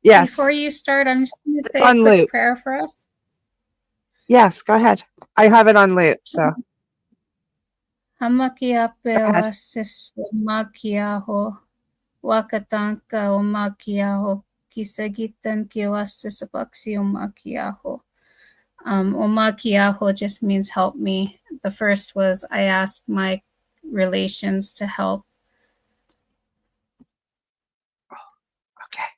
Yes. Before you start, I'm just going to say on a quick loop. prayer for us. Yes, go ahead. I have it on loop, so. Hamakiape oasis makiaho. Wakatanka o makiaho. Kisagitan ki oasis apaksi o makiaho. Omakiaho just means help me. The first was I asked my relations to help. Okay.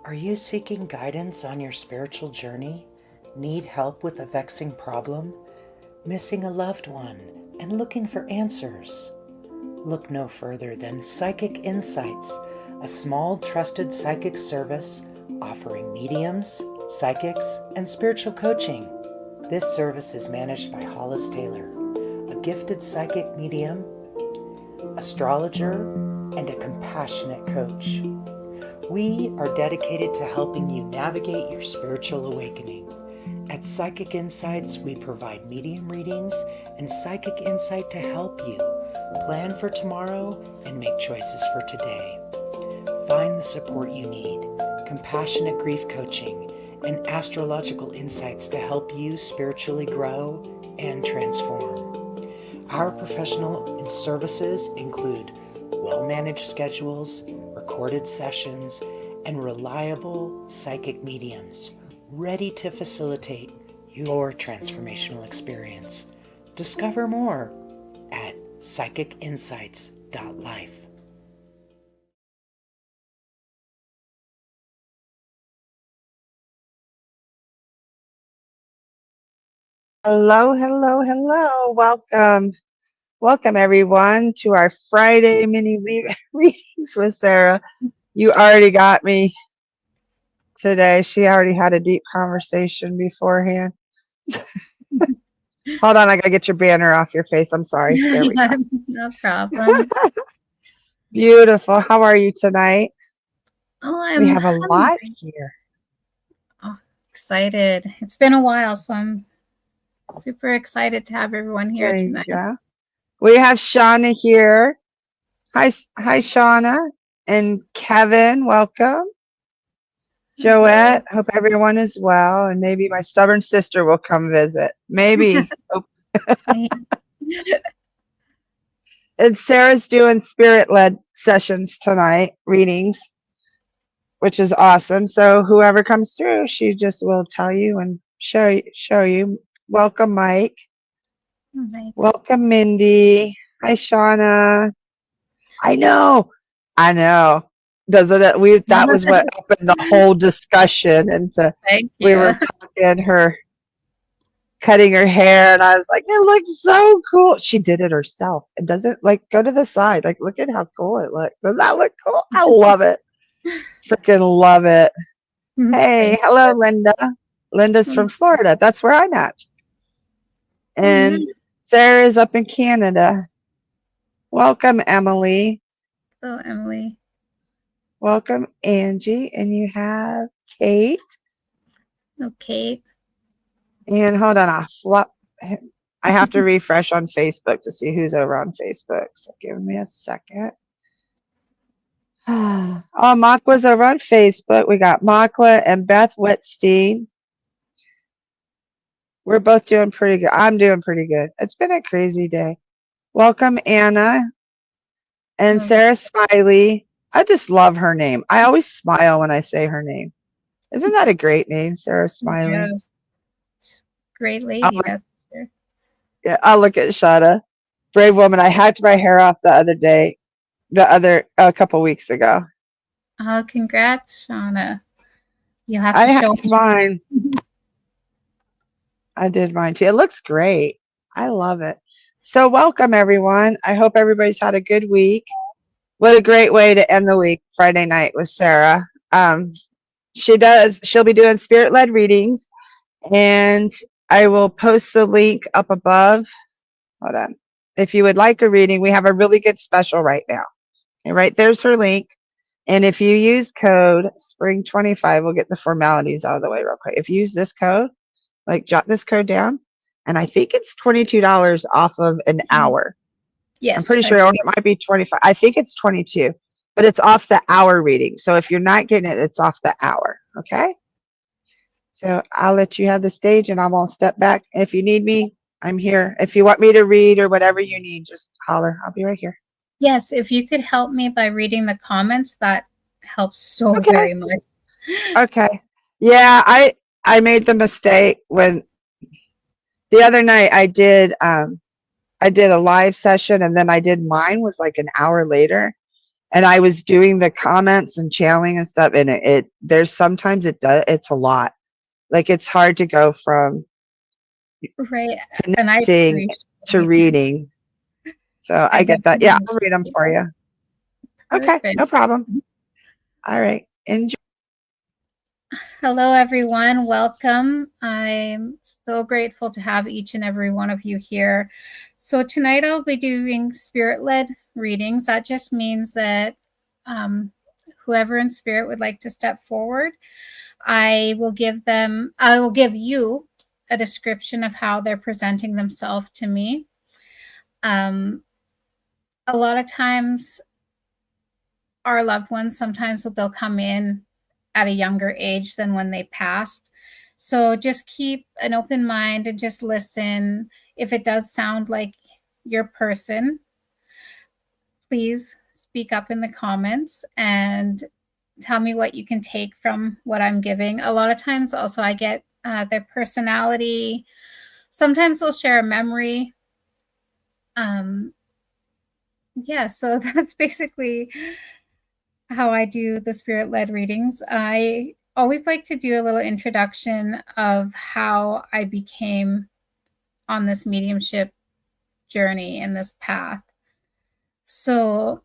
Are you seeking guidance on your spiritual journey? Need help with a vexing problem? Missing a loved one and looking for answers? Look no further than Psychic Insights, a small trusted psychic service offering mediums, psychics, and spiritual coaching. This service is managed by Hollis Taylor, a gifted psychic medium, astrologer, and a compassionate coach. We are dedicated to helping you navigate your spiritual awakening. At Psychic Insights, we provide medium readings and psychic insight to help you plan for tomorrow and make choices for today. Find the support you need, compassionate grief coaching, and astrological insights to help you spiritually grow and transform. Our professional services include well-managed schedules, recorded sessions, and reliable psychic mediums ready to facilitate your transformational experience. Discover more at psychicinsights.life. Hello, hello, hello. Welcome everyone to our Friday mini readings with Sarah. You already got me today. She already had a deep conversation beforehand. Hold on, I gotta get your banner off your face. I'm sorry. There we go. No problem. Beautiful. How are you tonight? Oh, We have a lot here. Oh, excited. It's been a while, so I'm super excited to have everyone here There tonight. you go. We have Shauna here. Hi, Shauna and Kevin. Welcome. Joette, hope everyone is well, and maybe my stubborn sister will come visit. Maybe. And Sarah's doing spirit-led sessions tonight, readings, which is awesome. So whoever comes through, she just will tell you and show you. Welcome, Mike. Nice. Welcome, Mindy. Hi, Shauna. I know. Doesn't it? That was what opened the whole discussion into. Thank you. We were talking her cutting her hair, and I was like, it looks so cool. She did it herself. It doesn't go to the side. Like, look at how cool it looks. Does that look cool? I love it. Freaking love it. Hey, hello, Linda. Linda's from Florida. That's where I'm at. And Sarah's up in Canada. Welcome, Emily. Oh, Emily. Welcome, Angie. And you have Kate. Okay. And hold on, I have to refresh on Facebook to see who's over on Facebook. So give me a second. Oh, Makwa's over on Facebook. We got Makwa and Beth Whitstein. We're both doing pretty good. I'm doing pretty good. It's been a crazy day. Welcome, Anna and Sarah Smiley. I just love her name. I always smile when I say her name. Isn't that a great name, Sarah Smiley? Yes. Great lady. Yeah, I'll look at Shada. Brave woman. I hacked my hair off a couple weeks ago. Oh, congrats, Shauna. You'll have I to show hacked mine. I did mine too. It looks great. I love it. So welcome, everyone. I hope everybody's had a good week. What a great way to end the week, Friday night with Sarah. She'll be doing spirit-led readings, and I will post the link up above. Hold on. If you would like a reading, we have a really good special right now. Okay, right there's her link. And if you use code SPRING25, we'll get the formalities out of the way real quick. If you use this code, jot this code down, and I think it's $22 off of an hour. Yes. I'm pretty sure it might be 25. I think it's 22, but it's off the hour reading. So if you're not getting it, it's off the hour. Okay. So I'll let you have the stage, and I'm going to step back. And if you need me, I'm here. If you want me to read or whatever you need, just holler. I'll be right here. Yes. If you could help me by reading the comments, that helps so very much. Okay. Yeah. I made the mistake when the other night I did a live session, and then I did mine was like an hour later, and I was doing the comments and channeling and stuff, and there's sometimes it's a lot. Like, it's hard to go from connecting to reading. So I get that. Yeah, I'll read them for you. Okay, no problem. All right. Enjoy. Hello, everyone. Welcome. I'm so grateful to have each and every one of you here. So tonight I'll be doing spirit-led readings. That just means that whoever in spirit would like to step forward, I will give you a description of how they're presenting themselves to me. A lot of times our loved ones, sometimes they'll come in at a younger age than when they passed. So just keep an open mind and just listen. If it does sound like your person, please speak up in the comments and tell me what you can take from what I'm giving. A lot of times also I get their personality. Sometimes they'll share a memory. Yeah, so that's basically how I do the spirit-led readings. I always like to do a little introduction of how I became on this mediumship journey in this path. So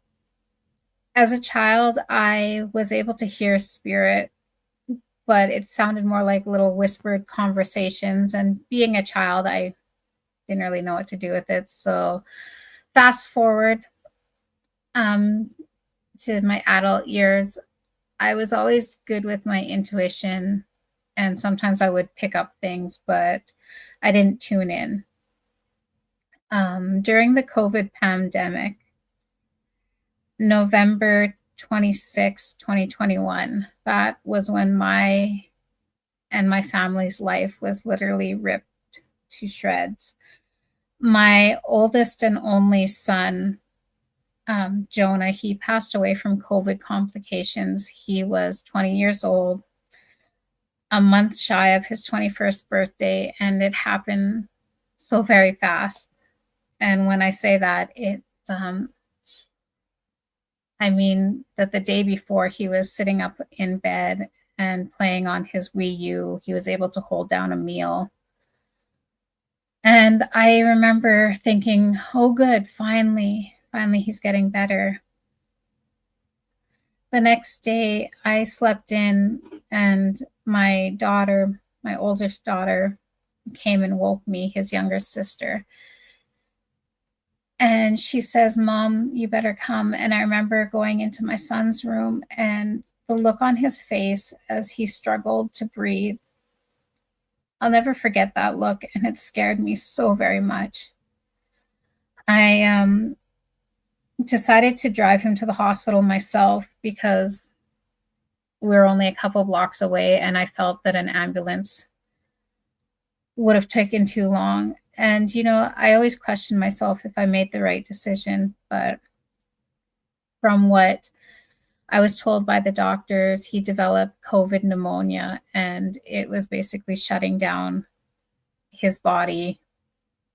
as a child, I was able to hear spirit, but it sounded more like little whispered conversations. And being a child, I didn't really know what to do with it. So fast forward to my adult years, I was always good with my intuition, and sometimes I would pick up things, but I didn't tune in. During the COVID pandemic, November 26, 2021, that was when my and my family's life was literally ripped to shreds. My oldest and only son, Jonah, he passed away from COVID complications. He was 20 years old, a month shy of his 21st birthday, and it happened so very fast. And when I say that, I mean that the day before he was sitting up in bed and playing on his Wii U, he was able to hold down a meal. And I remember thinking, oh, good, finally he's getting better. The next day I slept in, and my daughter, my oldest daughter, came and woke me, his younger sister. And she says, Mom, you better come. And I remember going into my son's room, and the look on his face as he struggled to breathe. I'll never forget that look, and it scared me so very much. I decided to drive him to the hospital myself because we were only a couple blocks away, and I felt that an ambulance would have taken too long. And, you know, I always question myself if I made the right decision, but from what I was told by the doctors, he developed COVID pneumonia, and it was basically shutting down his body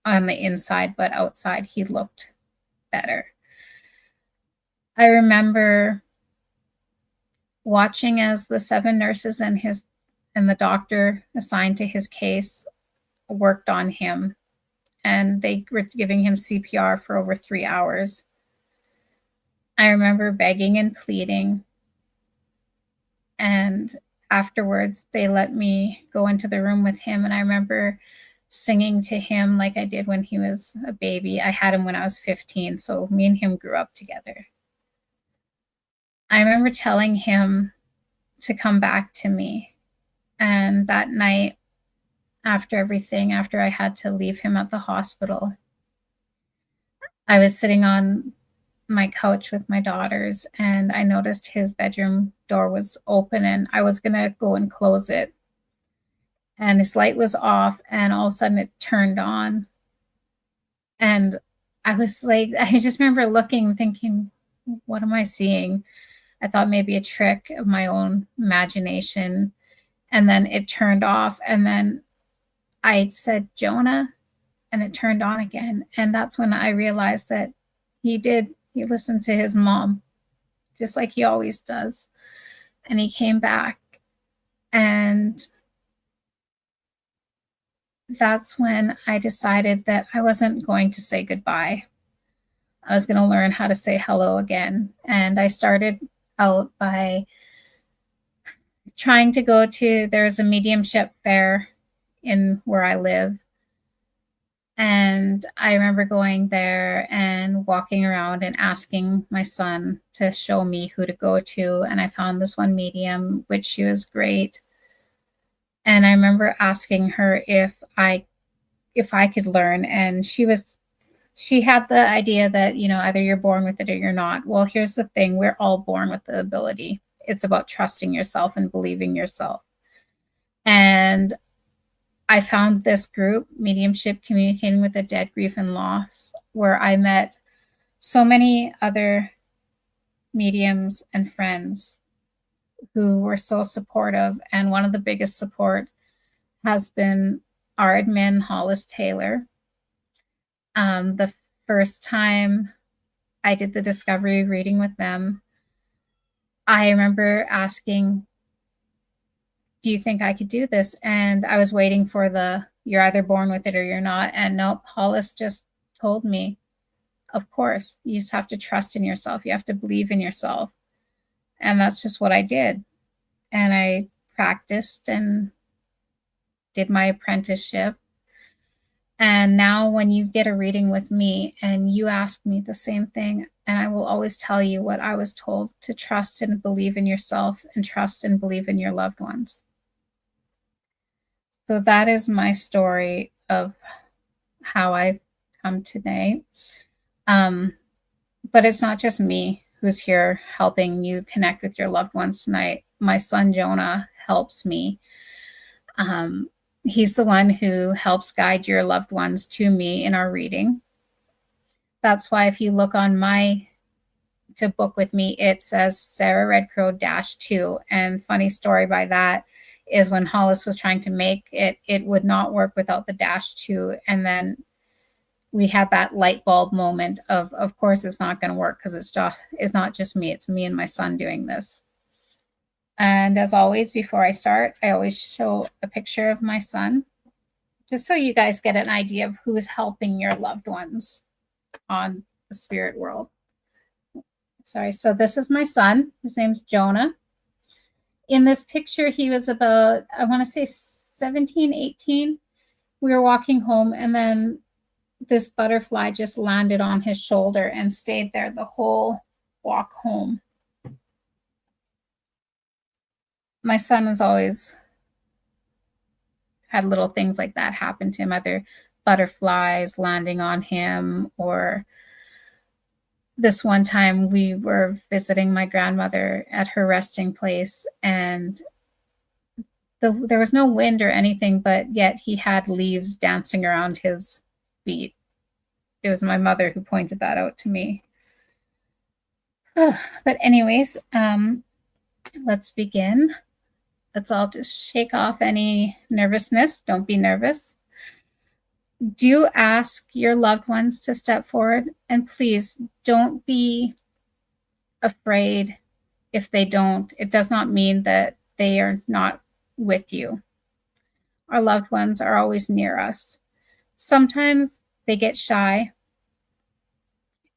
on the inside, but outside he looked better. I remember watching as the 7 nurses and the doctor assigned to his case worked on him, and they were giving him CPR for over 3 hours. I remember begging and pleading, and afterwards they let me go into the room with him, and I remember singing to him like I did when he was a baby. I had him when I was 15, so me and him grew up together. I remember telling him to come back to me, and that night, after everything, after I had to leave him at the hospital, I was sitting on my couch with my daughters, and I noticed his bedroom door was open, and I was gonna go and close it, and his light was off, and all of a sudden it turned on, and I was like, I just remember looking, thinking, what am I seeing? I thought maybe a trick of my own imagination, and then it turned off, and then I said, Jonah, and it turned on again. And that's when I realized that he listened to his mom, just like he always does. And he came back. And that's when I decided that I wasn't going to say goodbye. I was going to learn how to say hello again. And I started out by trying to go to, there's a mediumship fair in where I live. And I remember going there and walking around and asking my son to show me who to go to. And I found this one medium, which she was great. And I remember asking her if I could learn. And she had the idea that, you know, either you're born with it or you're not. Well, here's the thing. We're all born with the ability. It's about trusting yourself and believing yourself. And I found this group, Mediumship Communicating with the Dead, Grief, and Loss, where I met so many other mediums and friends who were so supportive. And one of the biggest support has been our admin, Hollis Taylor. The first time I did the discovery reading with them, I remember asking, do you think I could do this? And I was waiting for you're either born with it or you're not. And nope, Hollis just told me, of course, you just have to trust in yourself. You have to believe in yourself. And that's just what I did. And I practiced and did my apprenticeship. And now when you get a reading with me and you ask me the same thing, and I will always tell you what I was told, to trust and believe in yourself and trust and believe in your loved ones. So that is my story of how I've come today. But it's not just me who's here helping you connect with your loved ones tonight. My son Jonah helps me. He's the one who helps guide your loved ones to me in our reading. That's why if you look on to book with me, it says Sarah Redcrow -2. And funny story by that is when Hollis was trying to make it, it would not work without the -2. And then we had that light bulb moment of course, it's not going to work because it's not just me. It's me and my son doing this. And as always, before I start, I always show a picture of my son, just so you guys get an idea of who's helping your loved ones on the spirit world. Sorry, so this is my son. His name's Jonah. In this picture, he was about, I want to say 17, 18. We were walking home, and then this butterfly just landed on his shoulder and stayed there the whole walk home. My son has always had little things like that happen to him, either butterflies landing on him, or this one time we were visiting my grandmother at her resting place, and there was no wind or anything, but yet he had leaves dancing around his feet. It was my mother who pointed that out to me. But anyways, let's begin. Let's all just shake off any nervousness. Don't be nervous. Do ask your loved ones to step forward, and please don't be afraid if they don't. It does not mean that they are not with you. Our loved ones are always near us. Sometimes they get shy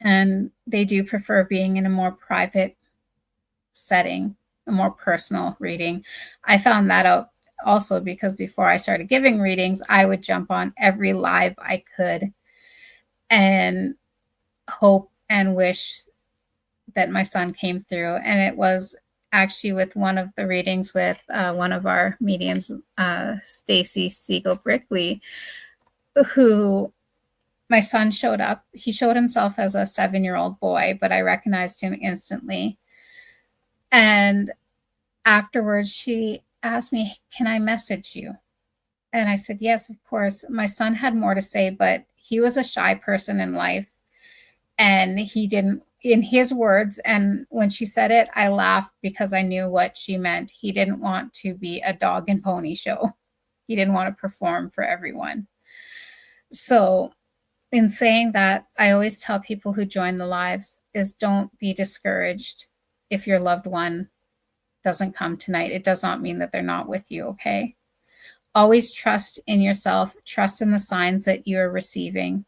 and they do prefer being in a more private setting, a more personal reading. I found that out also because before I started giving readings, I would jump on every live I could and hope and wish that my son came through. And it was actually with one of the readings with one of our mediums, Stacy Siegel Brickley, who my son showed up. He showed himself as a 7-year-old boy, but I recognized him instantly. And afterwards, she asked me, "Can I message you?" And I said, "Yes, of course." My son had more to say, but he was a shy person in life. And he didn't, in his words, and when she said it, I laughed because I knew what she meant. He didn't want to be a dog and pony show. He didn't want to perform for everyone. So in saying that, I always tell people who join the lives is don't be discouraged if your loved one doesn't come tonight. It does not mean that they're not with you, okay? Always trust in yourself, trust in the signs that you are receiving.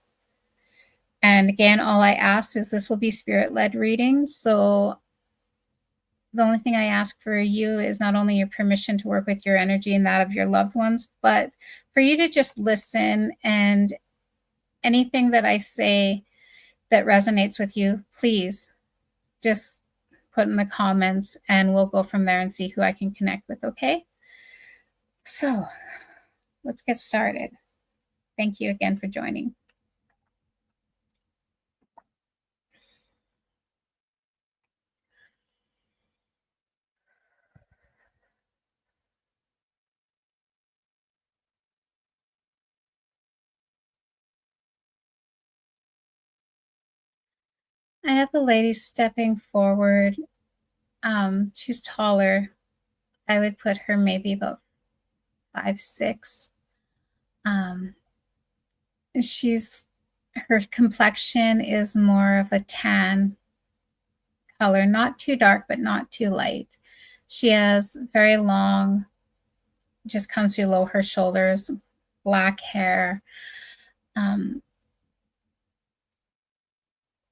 And again, all I ask is this will be spirit-led readings. So the only thing I ask for you is not only your permission to work with your energy and that of your loved ones, but for you to just listen, and anything that I say that resonates with you, please just put in the comments and we'll go from there and see who I can connect with, okay? So let's get started. Thank you again for joining. I have a lady stepping forward. She's taller. I would put her maybe about 5'6". Her complexion is more of a tan color, not too dark, but not too light. She has very long, just comes below her shoulders, black hair.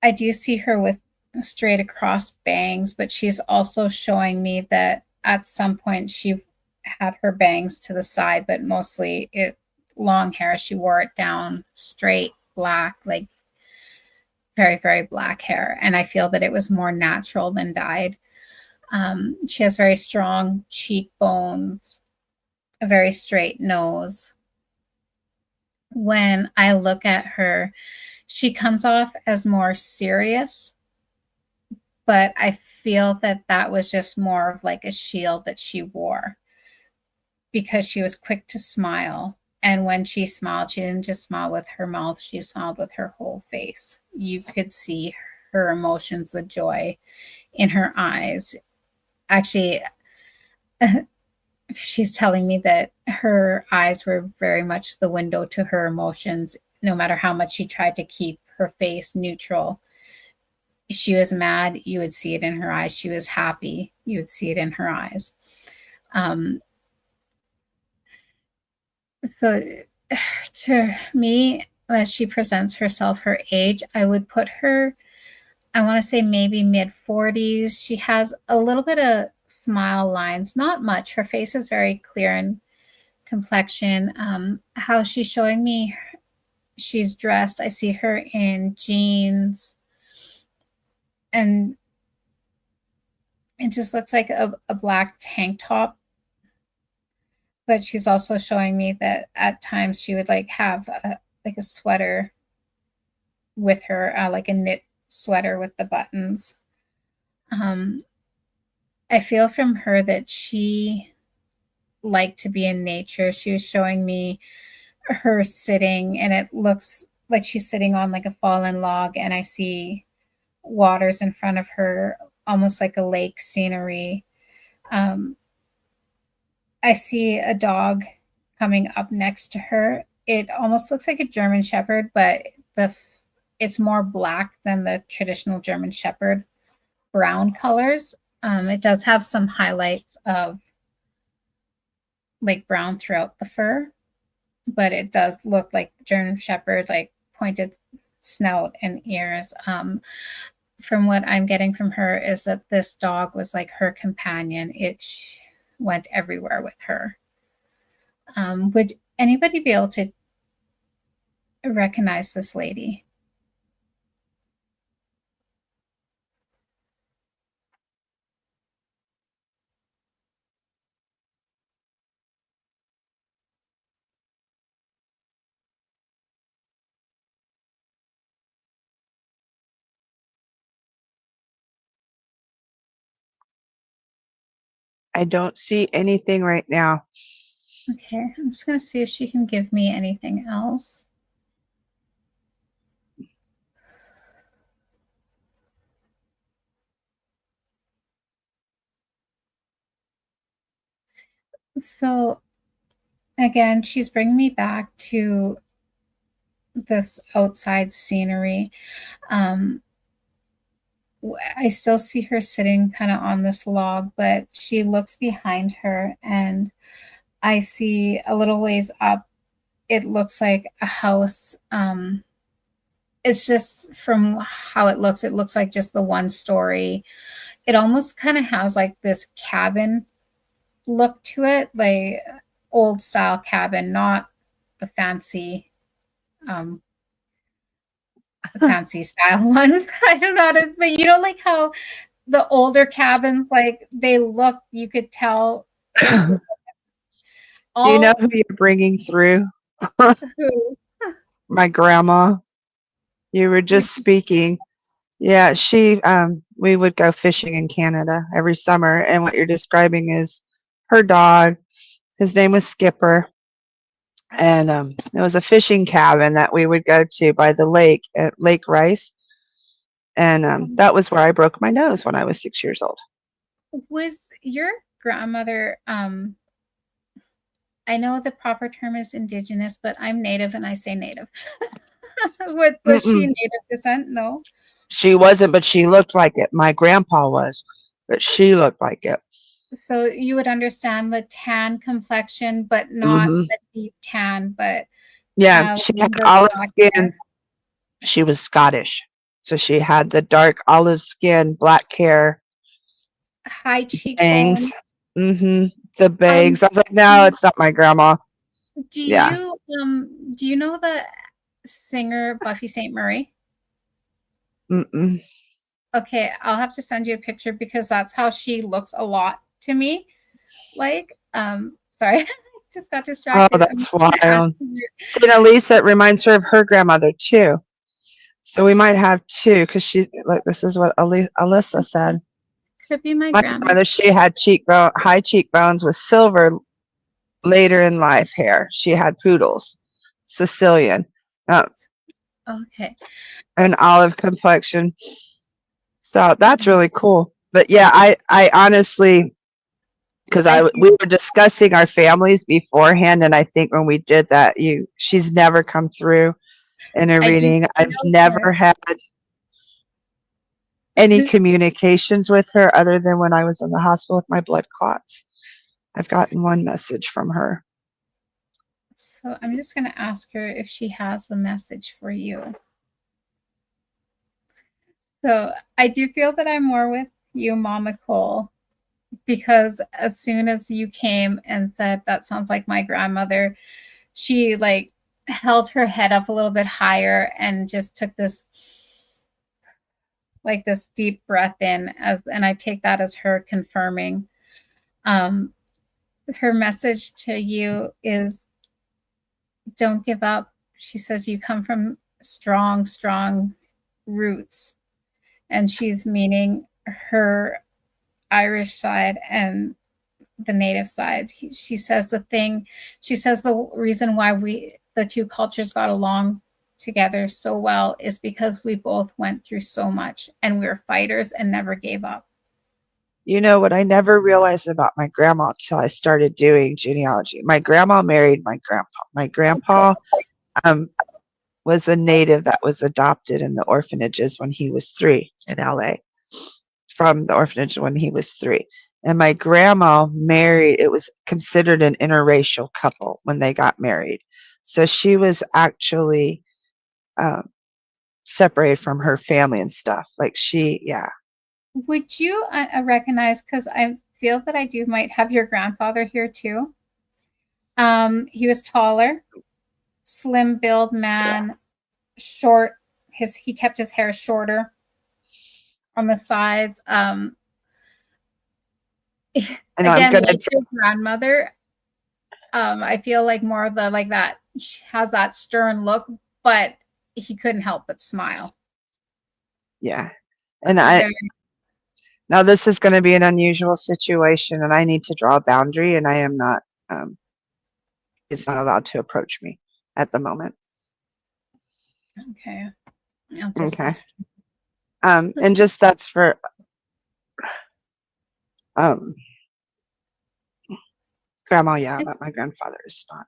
I do see her with straight across bangs, but she's also showing me that at some point she had her bangs to the side, but mostly long hair. She wore it down straight, black, like very, very black hair. And I feel that it was more natural than dyed. She has very strong cheekbones, a very straight nose. When I look at her, she comes off as more serious, but I feel that that was just more of like a shield that she wore, because she was quick to smile. And when she smiled, she didn't just smile with her mouth, she smiled with her whole face. You could see her emotions, the joy in her eyes. Actually, she's telling me that her eyes were very much the window to her emotions. No matter how much she tried to keep her face neutral, she was mad, you would see it in her eyes. She was happy, you would see it in her eyes. So to me, as she presents herself, her age, I would put her, I want to say maybe mid 40s. She has a little bit of smile lines, not much. Her face is very clear in complexion. How she's showing me she's dressed, I see her in jeans, and it just looks like a black tank top. But she's also showing me that at times she would like have like a sweater with her, like a knit sweater with the buttons. I feel from her that she liked to be in nature. She was showing me her sitting, and it looks like she's sitting on like a fallen log, and I see waters in front of her, almost like a lake scenery. I see a dog coming up next to her. It almost looks like a German Shepherd, but it's more black than the traditional German Shepherd brown colors. It does have some highlights of like brown throughout the fur, but it does look like German Shepherd, like pointed snout and ears. From what I'm getting from her is that this dog was like her companion. It went everywhere with her. Would anybody be able to recognize this lady? I don't see anything right now. Okay, I'm just going to see if she can give me anything else. So again, she's bringing me back to this outside scenery. I still see her sitting kind of on this log, but she looks behind her, and I see a little ways up, it looks like a house. It's just from how it looks like just the one story. It almost kind of has like this cabin look to it, like old style cabin, not the fancy style ones. I don't know how to, but you know, like how the older cabins, like they look, you could tell. Do you know who you're bringing through? Who? My grandma. You were just speaking. Yeah, we would go fishing in Canada every summer, and what you're describing is her dog. His name was Skipper, and it was a fishing cabin that we would go to by the lake at Lake Rice, and that was where I broke my nose when I was 6 years old. Was your grandmother, I know the proper term is Indigenous, but I'm Native and I say Native. Was she Native descent? No. She wasn't, but she looked like it. My grandpa was, but she looked like it. So you would understand the tan complexion, but not the deep tan, but yeah, she had olive skin. Hair. She was Scottish, so she had the dark olive skin, black hair, high cheekbones. The bangs. I was like, no, it's not my grandma. Do you know the singer Buffy St. Murray? Okay, I'll have to send you a picture because that's how she looks a lot to me. Like, sorry, just got distracted. Oh, that's wild. St. Elisa, it reminds her of her grandmother too. So we might have two because she's like, this is what Alyssa said. Could be my My grandma. grandmother, she had high cheekbones with silver later in life hair. She had poodles, Sicilian, Okay. an olive complexion. So that's really cool. But yeah, I honestly, because we were discussing our families beforehand, and I think when we did that, she's never come through in a I do reading. I've feel never had any communications with her other than when I was in the hospital with my blood clots. I've gotten one message from her. So I'm just going to ask her if she has a message for you. So I do feel that I'm more with you, Mama Cole, because as soon as you came and said, that sounds like my grandmother, she like held her head up a little bit higher and just took this deep breath in, and I take that as her confirming. Her message to you is, don't give up. She says you come from strong roots, and she's meaning her Irish side and the native side. She says the reason why the two cultures got along together so well is because we both went through so much, and we were fighters and never gave up. You know what I never realized about my grandma until I started doing genealogy. My grandma married my grandpa. My grandpa was a native that was adopted in the orphanages when he was 3 in LA, from the orphanage when he was 3. And my grandma married, it was considered an interracial couple when they got married. So she was actually separated from her family and stuff. Like yeah. Would you recognize, because I feel that I might have your grandfather here too. He was taller, slim build man, short. He kept his hair shorter on the sides. And again, like your grandmother, I feel like more of the like that. She has that stern look, but he couldn't help but smile. Yeah, and now this is going to be an unusual situation, and I need to draw a boundary, and I am not. He's not allowed to approach me at the moment. Okay. I'll just ask you. And just that's for grandma, yeah, but my grandfather is not.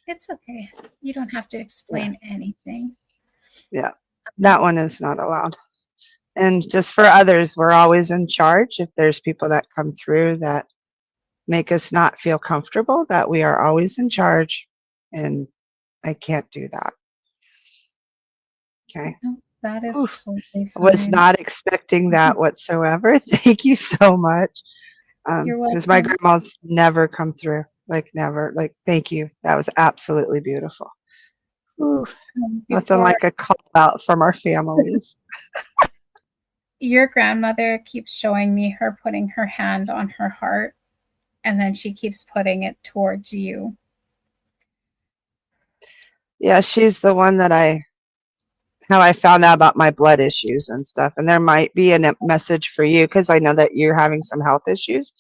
It's okay. You don't have to explain anything. Yeah, that one is not allowed. And just for others, we're always in charge. If there's people that come through that make us not feel comfortable, that we are always in charge, and I can't do that. Okay. No, that is totally fine. I was not expecting that whatsoever. Thank you so much. Because my grandma's never come through, like never. Like, thank you. That was absolutely beautiful. Nothing like a call out from our families. Your grandmother keeps showing me her putting her hand on her heart, and then she keeps putting it towards you. Yeah, she's the one that how I found out about my blood issues and stuff. And there might be a message for you, because I know that you're having some health issues.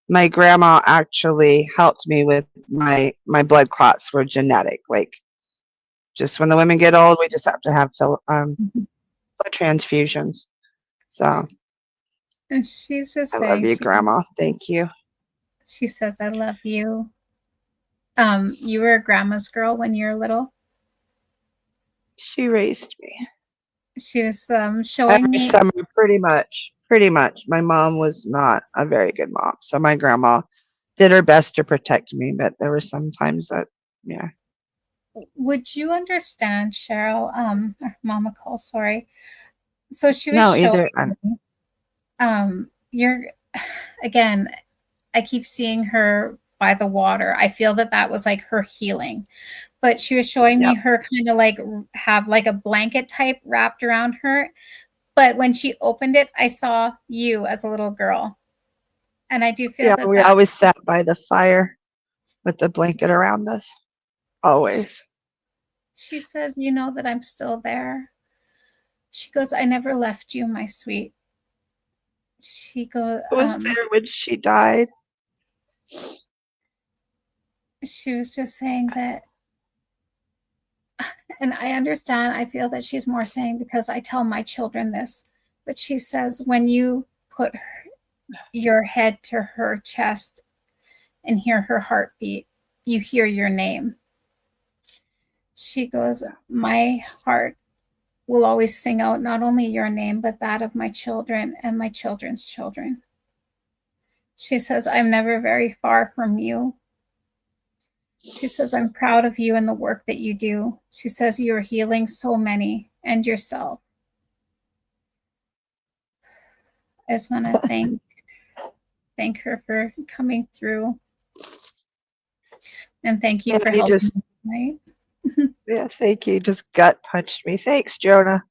My grandma actually helped me with my blood clots were genetic. Like, just when the women get old, we just have to have blood transfusions. So, and she's just saying, I love you, Grandma. Thank you. She says, I love you. You were a grandma's girl when you were little? She raised me. She was showing me summer, pretty much. My mom was not a very good mom. So my grandma did her best to protect me, but there were some times that, yeah. Would you understand, Cheryl, or Mama Cole, sorry. So she was showing me, you're, again, I keep seeing her by the water. I feel that was like her healing. But she was showing me her kind of like have like a blanket type wrapped around her. But when she opened it, I saw you as a little girl. And I do feel we always sat by the fire with the blanket around us. Always. She says, you know that I'm still there. She goes, I never left you, my sweet. She goes, Who was there when she died? she was just saying that, and I understand, I feel that she's more saying because I tell my children this, but she says, when you put your head to her chest and hear her heartbeat, you hear your name. She goes, my heart will always sing out not only your name, but that of my children and my children's children. She says, I'm never very far from you. She says, I'm proud of you and the work that you do. She says, you're healing so many and yourself. I just want to thank her for coming through. And thank you for helping me tonight. Yeah, thank you. Just gut punched me. Thanks, Jonah.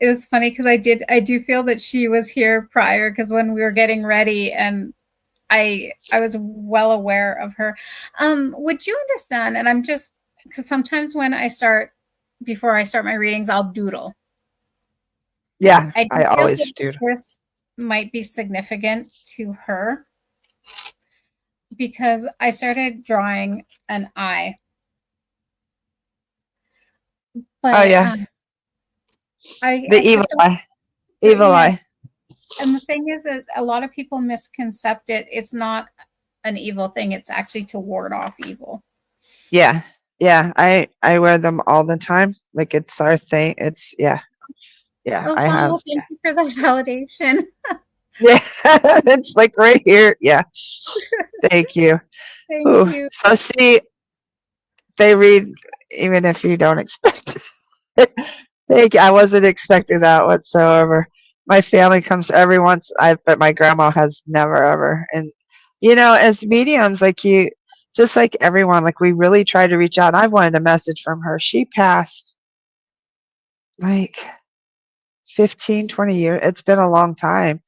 It was funny because I do feel that she was here prior, because when we were getting ready, and I was well aware of her. Would you understand? And I'm just, because sometimes before I start my readings, I'll doodle. Yeah, I always do. This might be significant to her because I started drawing an eye. But, the evil eye. Evil eye. And the thing is that a lot of people misconcept it. It's not an evil thing. It's actually to ward off evil. Yeah. Yeah. I wear them all the time. Like, it's our thing. It's, yeah. Yeah. Oh, wow. Thank you for that validation. Yeah. It's like right here. Yeah. Thank you. Thank you. So see, they read even if you don't expect it. Thank you. I wasn't expecting that whatsoever. My family comes every once, but my grandma has never ever. And as mediums, like you, just like everyone, like we really try to reach out. I've wanted a message from her. She passed like 15, 20 years. It's been a long time.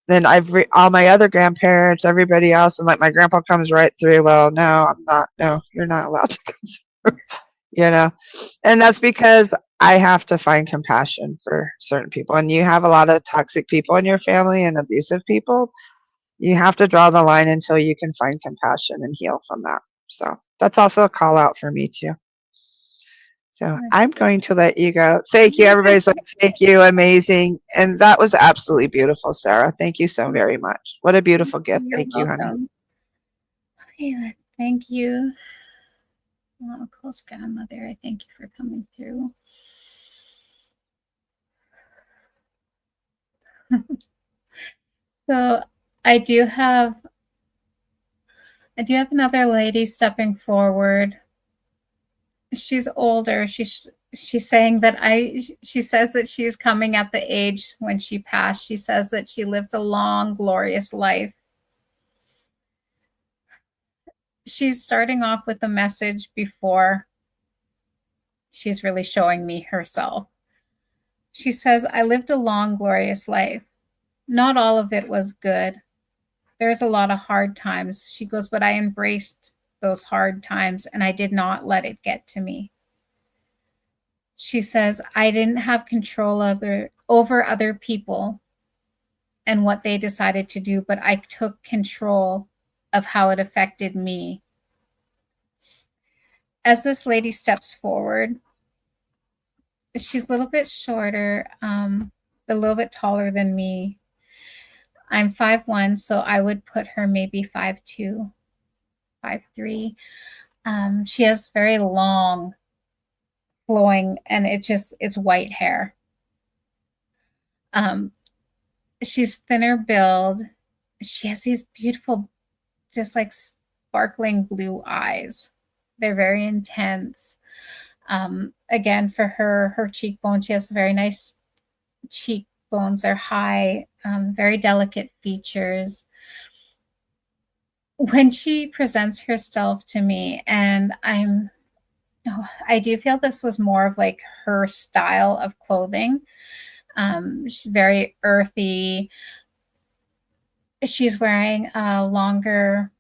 Then all my other grandparents, everybody else, and like my grandpa comes right through. Well, no, I'm not. No, you're not allowed to come through. And that's because I have to find compassion for certain people. And you have a lot of toxic people in your family and abusive people. You have to draw the line until you can find compassion and heal from that. So that's also a call out for me too. So I'm going to let you go. Thank you. Everybody's like, thank you. Amazing. And that was absolutely beautiful, Sarah. Thank you so very much. What a beautiful gift. Thank you, honey. Okay, thank you. Well, close grandmother, I thank you for coming through. So I do have another lady stepping forward. She's older. She's saying that she says that she's coming at the age when she passed. She says that she lived a long, glorious life. She's starting off with a message before she's really showing me herself. She says, I lived a long, glorious life. Not all of it was good. There's a lot of hard times. She goes, but I embraced those hard times and I did not let it get to me. She says, I didn't have control over other people and what they decided to do, but I took control of how it affected me. As this lady steps forward, she's a little bit shorter, a little bit taller than me. I'm 5'1", so I would put her maybe 5'2", 5'3". She has very long, flowing, and it's white hair. She's thinner build. She has these beautiful, just like sparkling blue eyes. They're very intense. Again, for her cheekbone, she has very nice cheekbones. They're high, very delicate features. When she presents herself to me, and I do feel this was more of like her style of clothing. She's very earthy. She's wearing a longer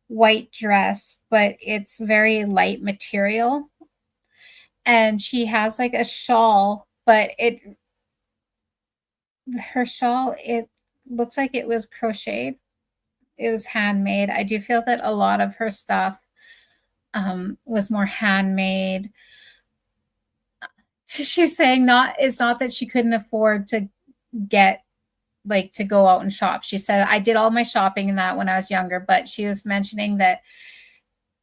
white dress, but it's very light material. And she has like a shawl, but her shawl, it looks like it was crocheted. It was handmade. I do feel that a lot of her stuff was more handmade. She's saying it's not that she couldn't afford to get like to go out and shop. She said, I did all my shopping and that when I was younger, but she was mentioning that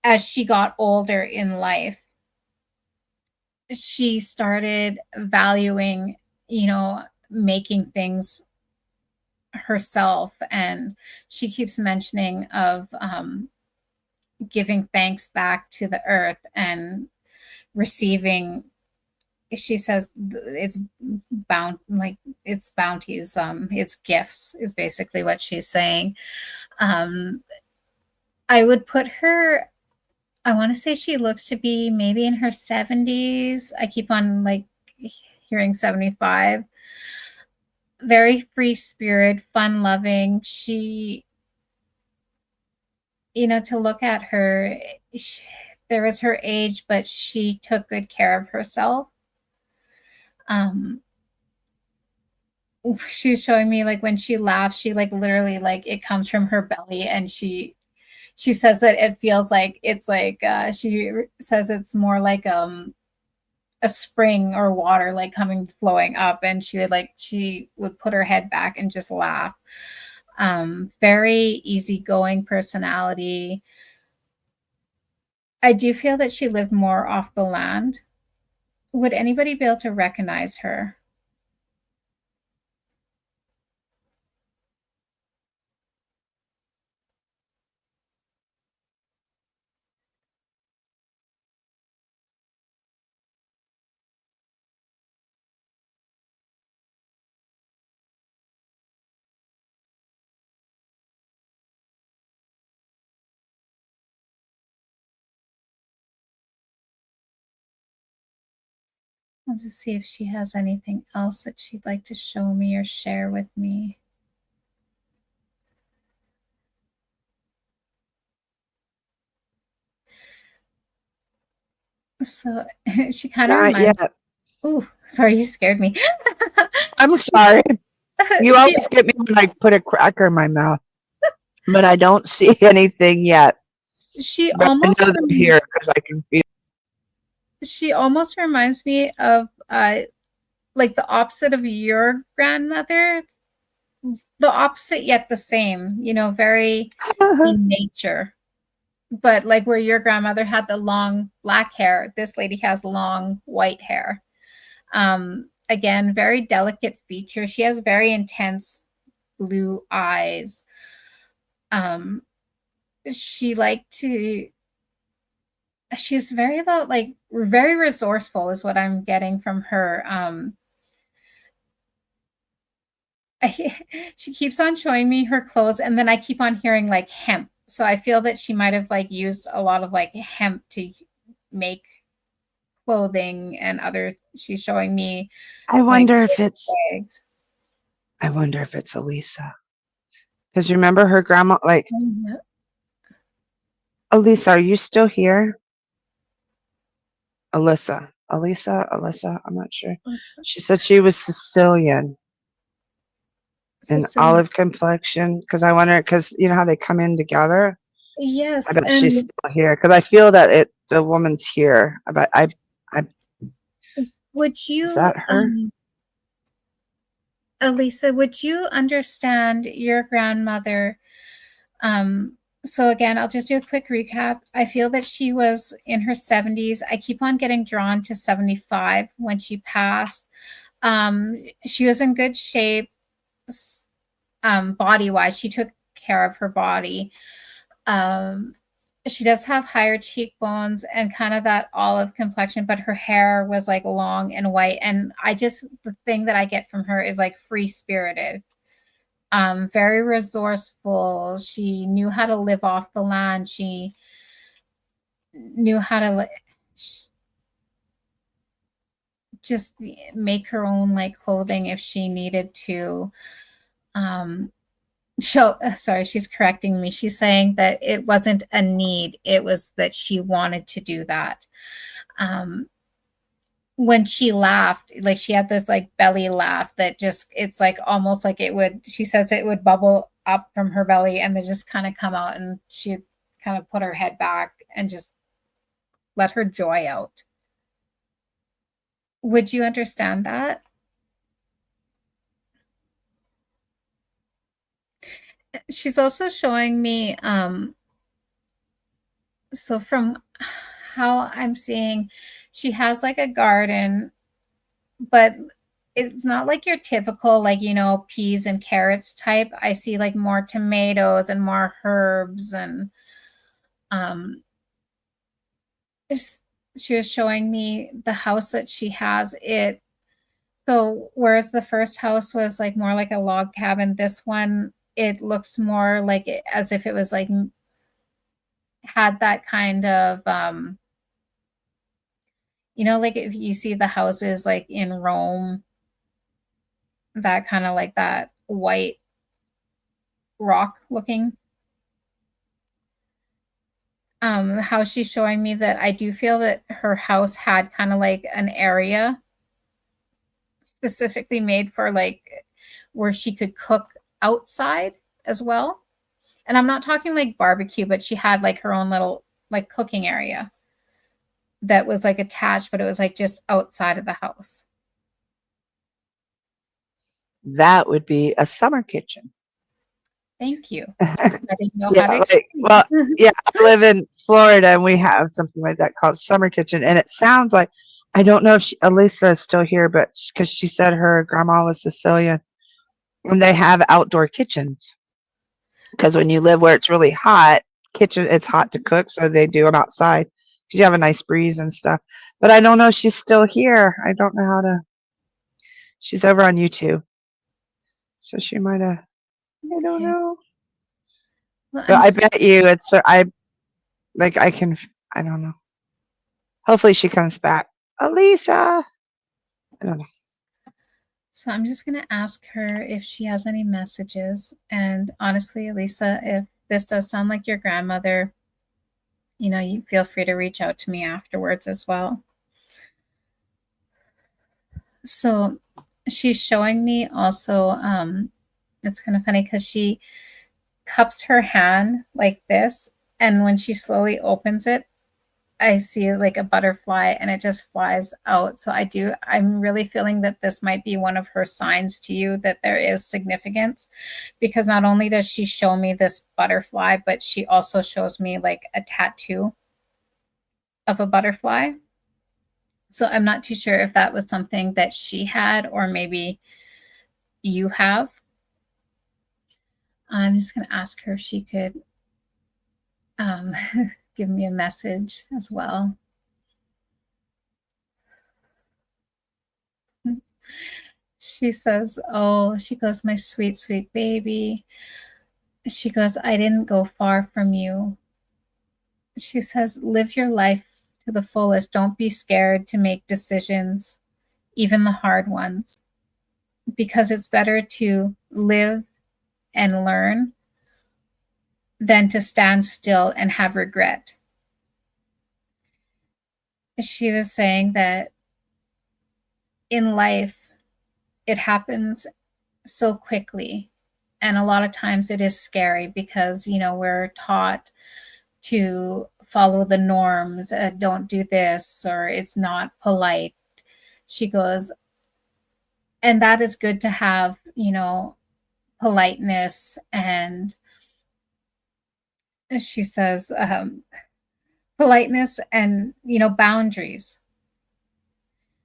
as she got older in life, she started valuing, making things herself. And she keeps mentioning of giving thanks back to the earth and receiving, she says it's it's bounties, it's gifts is basically what she's saying. I would put her, I want to say she looks to be maybe in her 70s. I keep on like hearing 75. Very free spirit, fun loving. She, to look at her, there was her age, but she took good care of herself. She was showing me like when she laughs, she like literally like it comes from her belly, and she says that it feels like it's like she says it's more like a spring or water like coming flowing up, and she would put her head back and just laugh. Very easygoing personality. I do feel that she lived more off the land. Would anybody be able to recognize her? I'll just see if she has anything else that she'd like to show me or share with me. So she kind of Not reminds. yet. Ooh, sorry, you scared me. I'm sorry. You She, always get me when I put a cracker in my mouth, but I don't see anything yet. she But I know almost they're here because I can feel. she almost reminds me of like the opposite of your grandmother, the opposite yet the same, very in nature. But like where your grandmother had the long black hair, this lady has long white hair. Again, very delicate features. She has very intense blue eyes. Um, she liked to she's very about like very resourceful is what I'm getting from her. She keeps on showing me her clothes, and then I keep on hearing like hemp. So I feel that she might have like used a lot of like hemp to make clothing and other. She's showing me I like wonder if it's. bags. I wonder if it's Elisa. Because you remember her grandma, like, Yeah. Elisa, are you still here? Alyssa. Alyssa, I'm not sure. She said she was Sicilian and Cecilia. olive complexion. Because I wonder, because you know how they come in together? I Yes, bet she's and still here. Because I feel that the woman's here. I would is you, that her? Elisa, would you understand your grandmother? So again, I'll just do a quick recap. I feel that she was in her 70s. I keep on getting drawn to 75 when she passed. She was in good shape, body wise. She took care of her body. Um, she does have higher cheekbones and kind of that olive complexion, but her hair was like long and white. And the thing that I get from her is like free spirited, very resourceful. She knew how to live off the land. She knew how to just make her own like clothing if she needed to. Um, she's correcting me. She's saying that it wasn't a need, it was that she wanted to do that. When she laughed, like she had this like belly laugh that just, it's like almost like it would, she says it would bubble up from her belly and then just kind of come out, and she kind of put her head back and just let her joy out. Would you understand that? She's also showing me, so from how I'm seeing, she has like a garden, but it's not like your typical, like, peas and carrots type. I see like more tomatoes and more herbs, and um she was showing me the house that she has. So whereas the first house was like more like a log cabin, this one, it looks more like as if it was like had that kind of like if you see the houses like in Rome, that kind of like that white rock looking. How she's showing me that I do feel that her house had kind of like an area specifically made for like where she could cook outside as well. And I'm not talking like barbecue, but she had like her own little like cooking area that was like attached, but it was like just outside of the house. That would be a summer kitchen. Thank you. I didn't know Yeah, how to like, well, yeah, I live in Florida and we have something like that called summer kitchen. And it sounds like, I don't know if Elisa is still here, but because she said her grandma was Sicilian, and they have outdoor kitchens. Because when you live where it's really hot, it's hot to cook, so they do them outside because you have a nice breeze and stuff. But I don't know if she's still here. I don't know how to. She's over on YouTube, so she might have. I don't know. Well, But I bet you it's. I can. I don't know. Hopefully she comes back. Elisa. I don't know. So I'm just going to ask her if she has any messages. And honestly, Elisa, if this does sound like your grandmother, you feel free to reach out to me afterwards as well. So she's showing me also, it's kind of funny because she cups her hand like this. And when she slowly opens it, I see like a butterfly and it just flies out. So I'm really feeling that this might be one of her signs to you that there is significance, because not only does she show me this butterfly, but she also shows me like a tattoo of a butterfly. So I'm not too sure if that was something that she had or maybe you have. I'm just going to ask her if she could give me a message as well. She says, oh, she goes, my sweet, sweet baby. She goes, I didn't go far from you. She says, live your life to the fullest. Don't be scared to make decisions, even the hard ones, because it's better to live and learn than to stand still and have regret. She was saying that in life, it happens so quickly. And a lot of times it is scary because, we're taught to follow the norms, don't do this, or it's not polite. She goes, and that is good to have, politeness. And she says, politeness and, boundaries.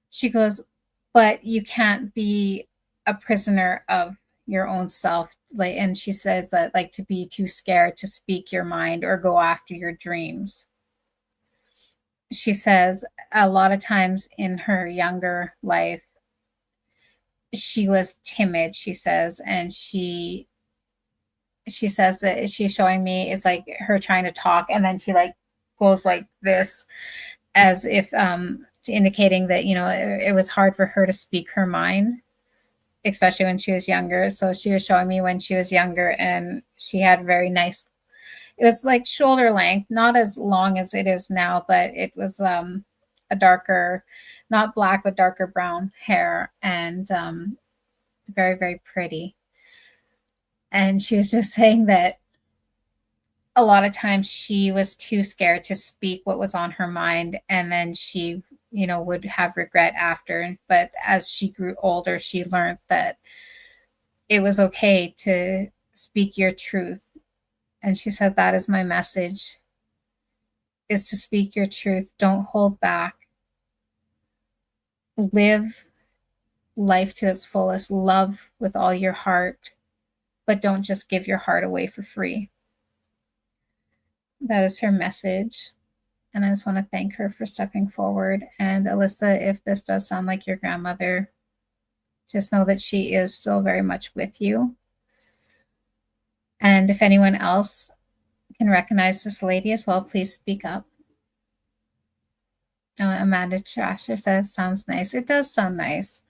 She goes, but you can't be a prisoner of your own self. Like, and she says that like to be too scared to speak your mind or go after your dreams. She says a lot of times in her younger life, she was timid, she says, and she says that she's showing me it's like her trying to talk, and then she like goes like this as if indicating that it was hard for her to speak her mind. especially when she was younger. So she was showing me when she was younger, and she had very nice, it was like shoulder length, not as long as it is now, but it was a darker, not black, but darker brown hair, and very, very pretty. And she was just saying that a lot of times she was too scared to speak what was on her mind, and then she, would have regret after. But as she grew older, she learned that it was okay to speak your truth. And she said, that is my message, is to speak your truth. Don't hold back. Live life to its fullest. Love with all your heart, but don't just give your heart away for free. That is her message. And I just want to thank her for stepping forward. And Alyssa, if this does sound like your grandmother, just know that she is still very much with you. And if anyone else can recognize this lady as well, please speak up. Amanda Trasher says, sounds nice. It does sound nice.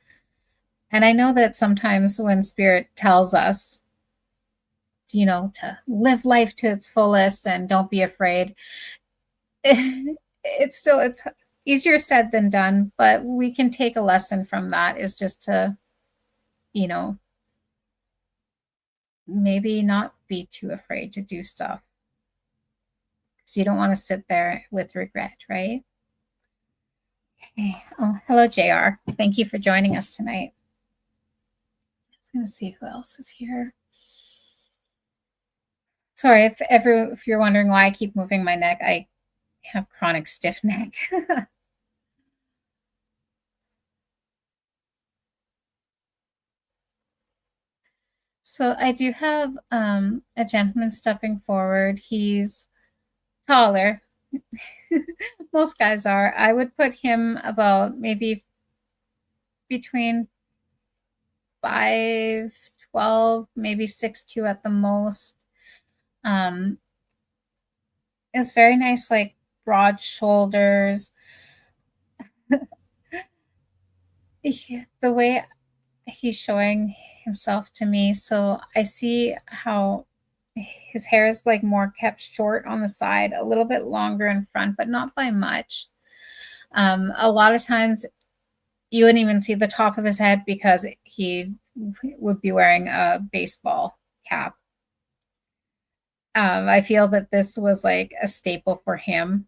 And I know that sometimes when Spirit tells us, to live life to its fullest and don't be afraid, it's easier said than done, but we can take a lesson from that, is just to, maybe not be too afraid to do stuff, because you don't want to sit there with regret, right? Okay. Oh, hello, JR. Thank you for joining us tonight. I was going to see who else is here. Sorry, if you're wondering why I keep moving my neck, I have chronic stiff neck. So I do have a gentleman stepping forward. He's taller. Most guys are. I would put him about maybe between 5'12", maybe 6'2" at the most. It's very nice, like broad shoulders. The way he's showing himself to me, so I see how his hair is like more kept short on the side, a little bit longer in front, but not by much. A lot of times you wouldn't even see the top of his head because he would be wearing a baseball cap. I feel that this was like a staple for him.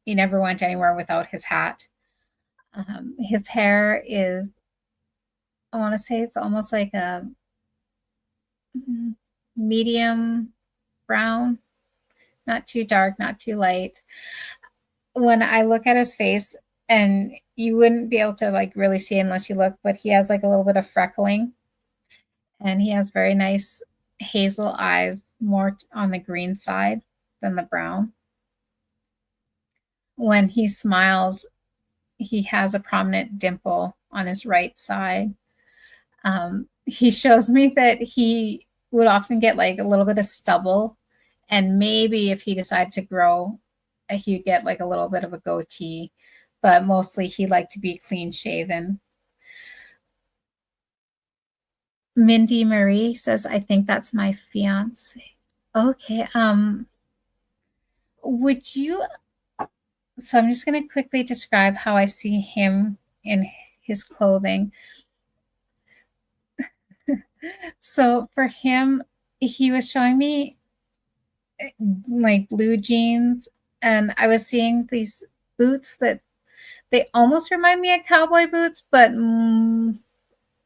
He never went anywhere without his hat. His hair is, I want to say it's almost like a medium brown, not too dark, not too light. When I look at his face, and you wouldn't be able to like really see unless you look, but he has like a little bit of freckling, and he has very nice hazel eyes, more on the green side than the brown. When he smiles, he has a prominent dimple on his right side. He shows me that he would often get like a little bit of stubble, and maybe if he decided to grow, he'd get like a little bit of a goatee, but mostly he liked to be clean shaven. Mindy Marie says, I think that's my fiance. Okay. Would you, so I'm just going to quickly describe how I see him in his clothing. So for him, he was showing me like blue jeans, and I was seeing these boots that they almost remind me of cowboy boots, but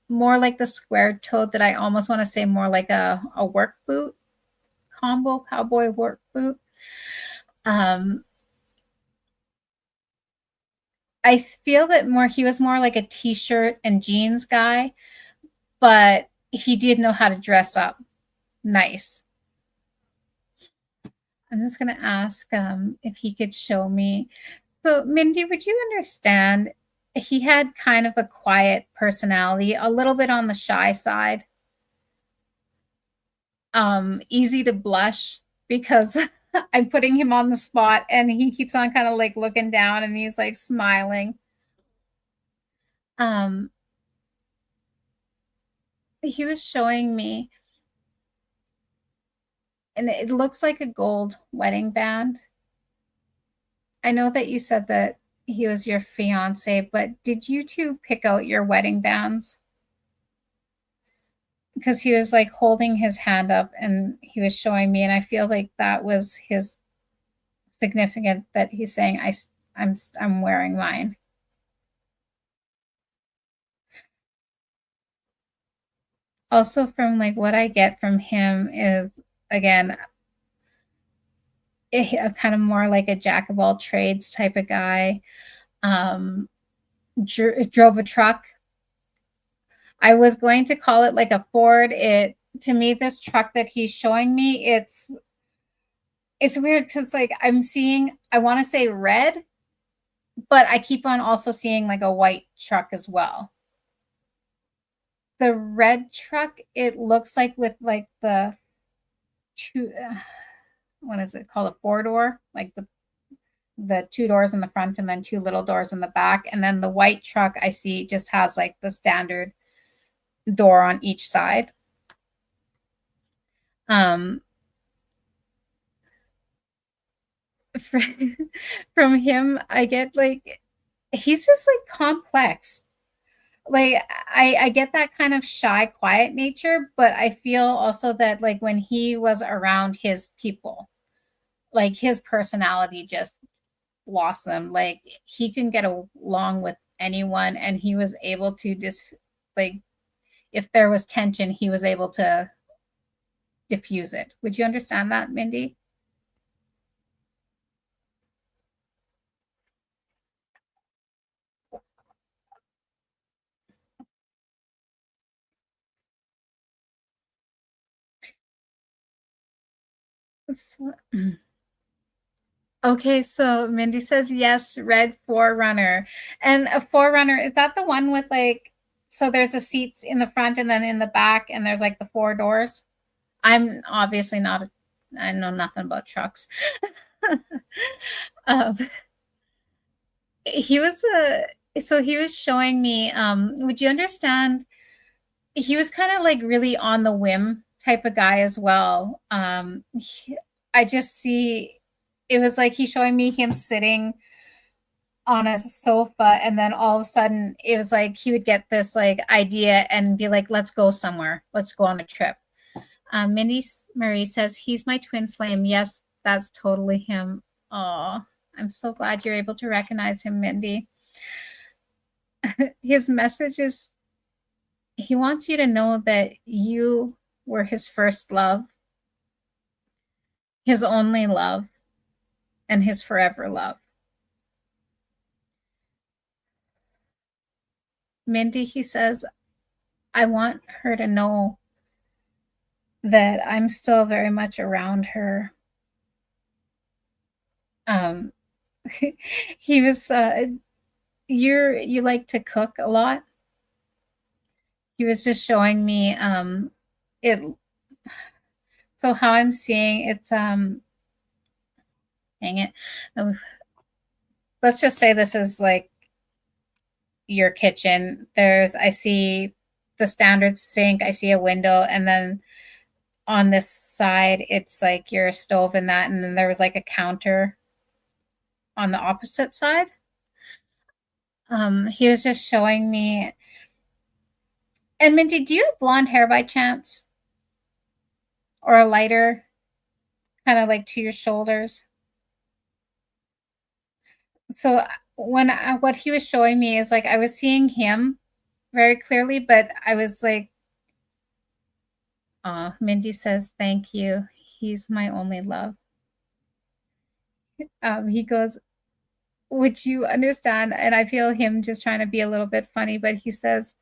more like the square toed, that I almost want to say more like a work boot, combo cowboy work boot. I feel that he was more like a t-shirt and jeans guy, but he did know how to dress up nice. I'm just going to ask if he could show me. So, Mindy, would you understand? He had kind of a quiet personality, a little bit on the shy side. Easy to blush because I'm putting him on the spot, and he keeps on kind of like looking down, and he's like smiling. he was showing me, and it looks like a gold wedding band. I know that you said that he was your fiance, but did you two pick out your wedding bands? Because he was like holding his hand up and he was showing me, and I feel like that was his significant, that he's saying I'm wearing mine. Also, from like what I get from him is, again, a kind of more like a jack of all trades type of guy. Drove a truck. I was going to call it like a Ford. It, to me, this truck that he's showing me, it's weird because like I'm seeing, I want to say red, but I keep on also seeing like a white truck as well. The red truck, it looks like with like the two, what is it called, a four door, like the two doors in the front and then two little doors in the back, and then the white truck I see just has like the standard door on each side. Um, from him, I get like he's just like complex. Like I get that kind of shy, quiet nature, but I feel also that like when he was around his people, like his personality just blossomed. Like he can get along with anyone, and he was able to just like if there was tension, he was able to diffuse it. Would you understand that, Mindy? Okay, so Mindy says yes, red Forerunner. And a Forerunner, is that the one with like, so there's a seats in the front and then in the back, and there's like the four doors? I'm obviously not, I know nothing about trucks. um, he was so he was showing me, would you understand? He was kind of like really on the whim type of guy as well. I just see, it was like he's showing me him sitting on a sofa, and then all of a sudden it was like he would get this like idea and be like, let's go somewhere, let's go on a trip. Mindy Marie says he's my twin flame. Yes, that's totally him. Oh, I'm so glad you're able to recognize him, Mindy. His message is he wants you to know that you were his first love, his only love, and his forever love. Mindy, he says, I want her to know that I'm still very much around her. Um, he was, you like to cook a lot. He was just showing me, it. So how I'm seeing it's, dang it. Let's just say this is like your kitchen. I see the standard sink, I see a window, and then on this side, it's like your stove and that, and then there was like a counter on the opposite side. He was just showing me. And Mindy, do you have blonde hair by chance? Or a lighter, kind of like to your shoulders? So what he was showing me is like I was seeing him very clearly, but I was like, oh, Mindy says, thank you. He's my only love. He goes, would you understand? And I feel him just trying to be a little bit funny, but he says,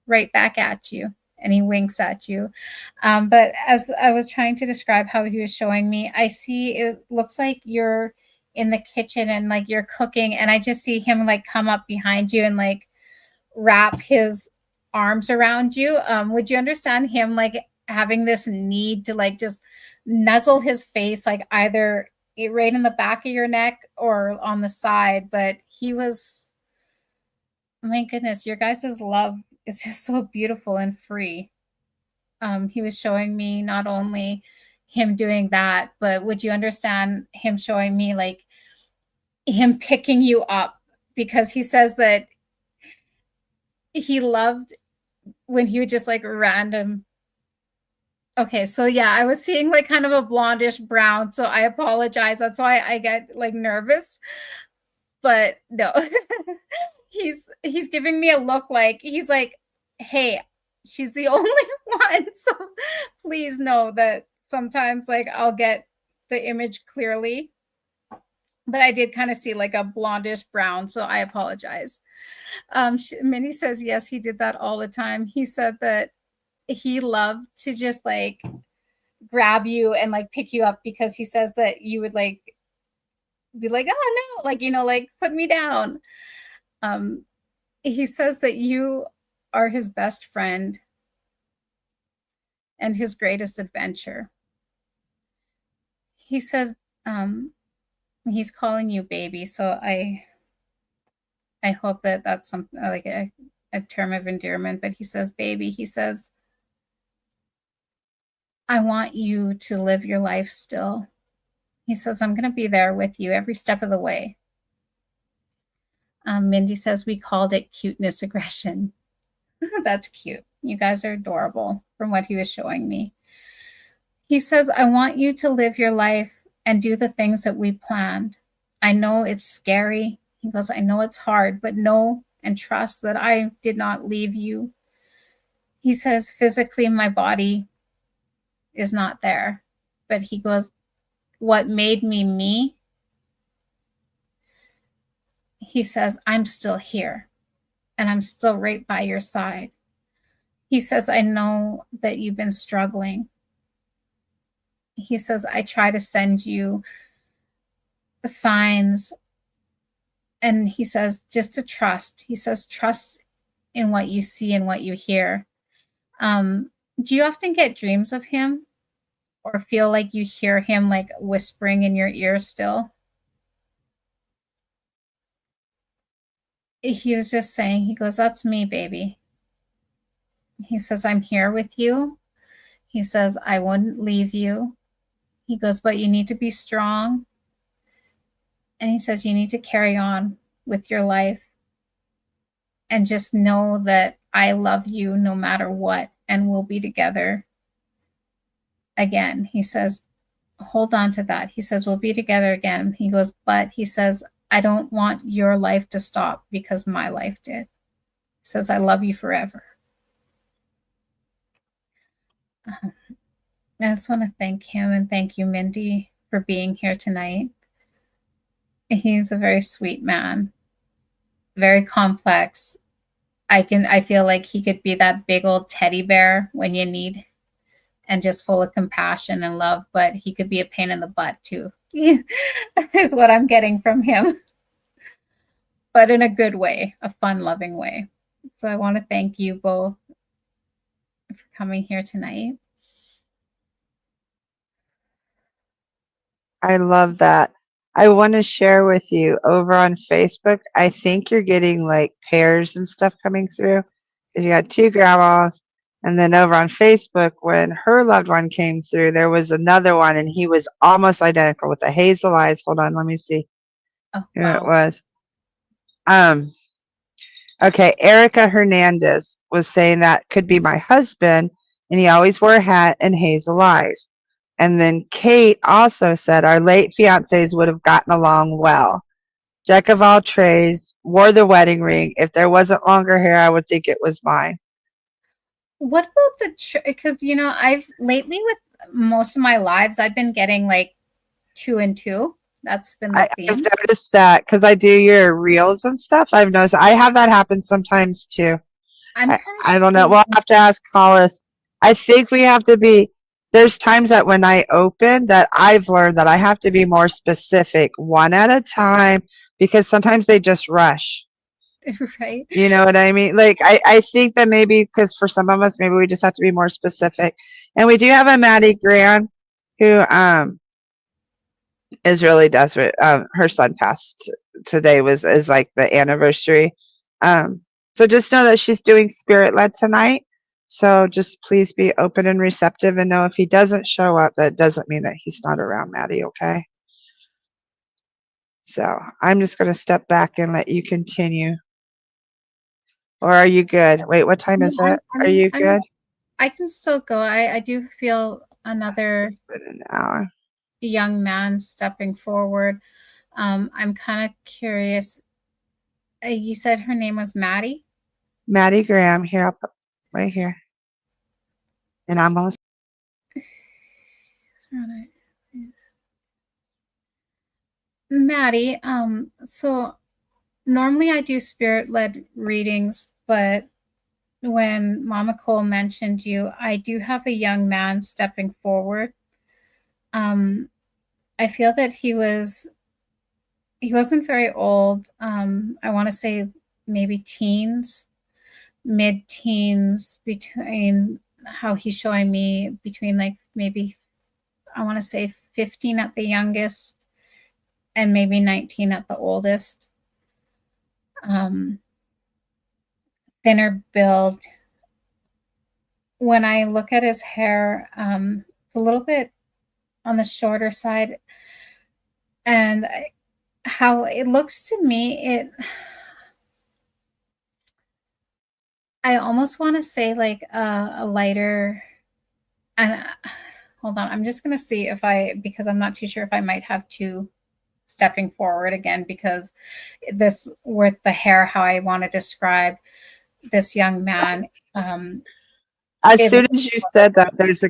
right back at you. And he winks at you. But as I was trying to describe how he was showing me, I see it looks like you're in the kitchen and like you're cooking. And I just see him like come up behind you and like wrap his arms around you. Would you understand him like having this need to like just nuzzle his face, like either right in the back of your neck or on the side? But he was, my goodness, your guys' love is just so beautiful and free. He was showing me not only him doing that, but would you understand him showing me like him picking you up, because he says that he loved when he would just like random. Okay, so yeah, I was seeing like kind of a blondish brown, so I apologize. That's why I get like nervous. But no. He's giving me a look like he's like, "Hey, she's the only one." So please know that sometimes like I'll get the image clearly. But I did kind of see like a blondish brown, so I apologize. Minnie says yes, he did that all the time. He said that he loved to just like grab you and like pick you up, because he says that you would like be like, oh no, like, like put me down. He says that you are his best friend and his greatest adventure. He says he's calling you baby, so I hope that that's something like a term of endearment. But he says baby, he says, I want you to live your life still. He says, I'm going to be there with you every step of the way. Mindy says we called it cuteness aggression. That's cute. You guys are adorable from what he was showing me. He says, I want you to live your life and do the things that we planned. I know it's scary. He goes, I know it's hard, but know and trust that I did not leave you. He says, physically, my body is not there. But he goes, what made me me? He says, I'm still here and I'm still right by your side. He says, I know that you've been struggling. He says, I try to send you signs. And he says, just to trust. He says, trust in what you see and what you hear. Do you often get dreams of him or feel like you hear him like whispering in your ear still? He was just saying, he goes, that's me, baby. He says, I'm here with you. He says, I wouldn't leave you. He goes, but you need to be strong. And he says, you need to carry on with your life and just know that I love you no matter what, and we'll be together again. He says, hold on to that. He says, we'll be together again. He goes, but he says, I don't want your life to stop because my life did. He says, I love you forever. I just want to thank him and thank you, Mindy, for being here tonight. He's a very sweet man, very complex. I feel like he could be that big old teddy bear when you need, and just full of compassion and love, but he could be a pain in the butt too, is what I'm getting from him. But in a good way, a fun, loving way. So I want to thank you both for coming here tonight. I love that. I want to share with you over on Facebook. I think you're getting like pairs and stuff coming through because you got two grandmas. And then over on Facebook, when her loved one came through, there was another one, and he was almost identical with the hazel eyes. Hold on, let me see who it was. Okay, Erica Hernandez was saying that could be my husband, and he always wore a hat and hazel eyes. And then Kate also said our late fiancés would have gotten along well. Jack of all trades, wore the wedding ring. If there wasn't longer hair, I would think it was mine. What about the, because, I've lately with most of my lives, I've been getting like 2 and 2. That's been the theme. I've noticed that because I do your reels and stuff. I've noticed I have that happen sometimes too. I don't know. We'll have to ask Hollis. I think we have to be, there's times that when I open that I've learned that I have to be more specific, one at a time, because sometimes they just rush. Right. You know what I mean? Like, I think that maybe because for some of us, maybe we just have to be more specific. And we do have a Maddie Grant who is really desperate. Her son passed today, is like the anniversary. So just know that she's doing spirit led tonight. So just please be open and receptive and know if he doesn't show up, that doesn't mean that he's not around, Maddie, okay? So I'm just going to step back and let you continue. Or are you good? Wait, what time is it? Are you good? I can still go. I do feel another It's been an hour. young man stepping forward. I'm kind of curious. You said her name was Maddie? Maddie Graham, here, right here. And I'm almost. Maddie, so normally I do spirit-led readings, but when Mama Cole mentioned you, I do have a young man stepping forward. I feel that he wasn't very old. I want to say maybe teens, mid-teens, between how he's showing me between like maybe I want to say 15 at the youngest and maybe 19 at the oldest. Thinner build. When I look at his hair, it's a little bit on the shorter side, and how it looks to me, I almost want to say like a lighter. And hold on, I'm just gonna see if because I'm not too sure if I might have two stepping forward again, because this with the hair, how I want to describe this young man. As soon as you said that, there's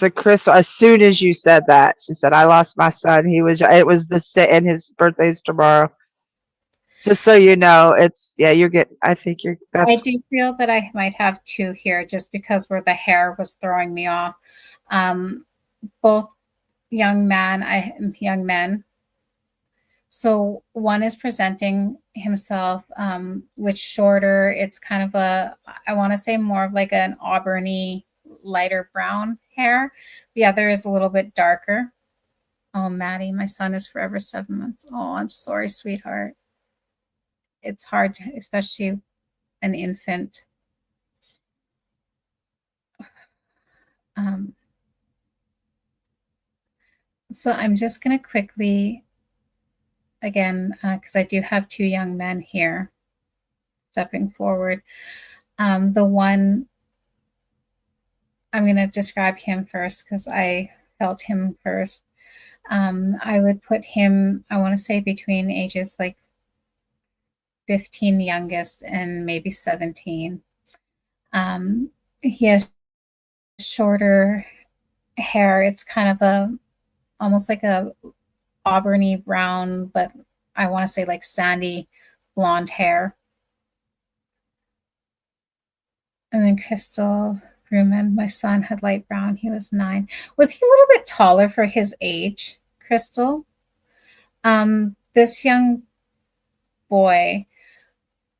a crystal. As soon as you said that, she said, "I lost my son. It was and his birthday's tomorrow." Just so you know, you're getting. I think I do feel that I might have two here, just because where the hair was throwing me off. Both young men. So one is presenting himself with shorter. It's kind of I want to say more of like an auburny, lighter brown hair. The other is a little bit darker. Oh, Maddie, my son is forever 7 months. Oh, I'm sorry, sweetheart. It's hard, especially an infant. So I'm just going to quickly, again, because I do have two young men here stepping forward. The one, I'm going to describe him first because I felt him first. I would put him, I want to say between ages like 15 youngest and maybe 17. He has shorter hair. It's kind of almost like a auburny brown, but I want to say like sandy blonde hair. And then Crystal Ruman, my son, had light brown. He was 9. Was he a little bit taller for his age, Crystal? This young boy,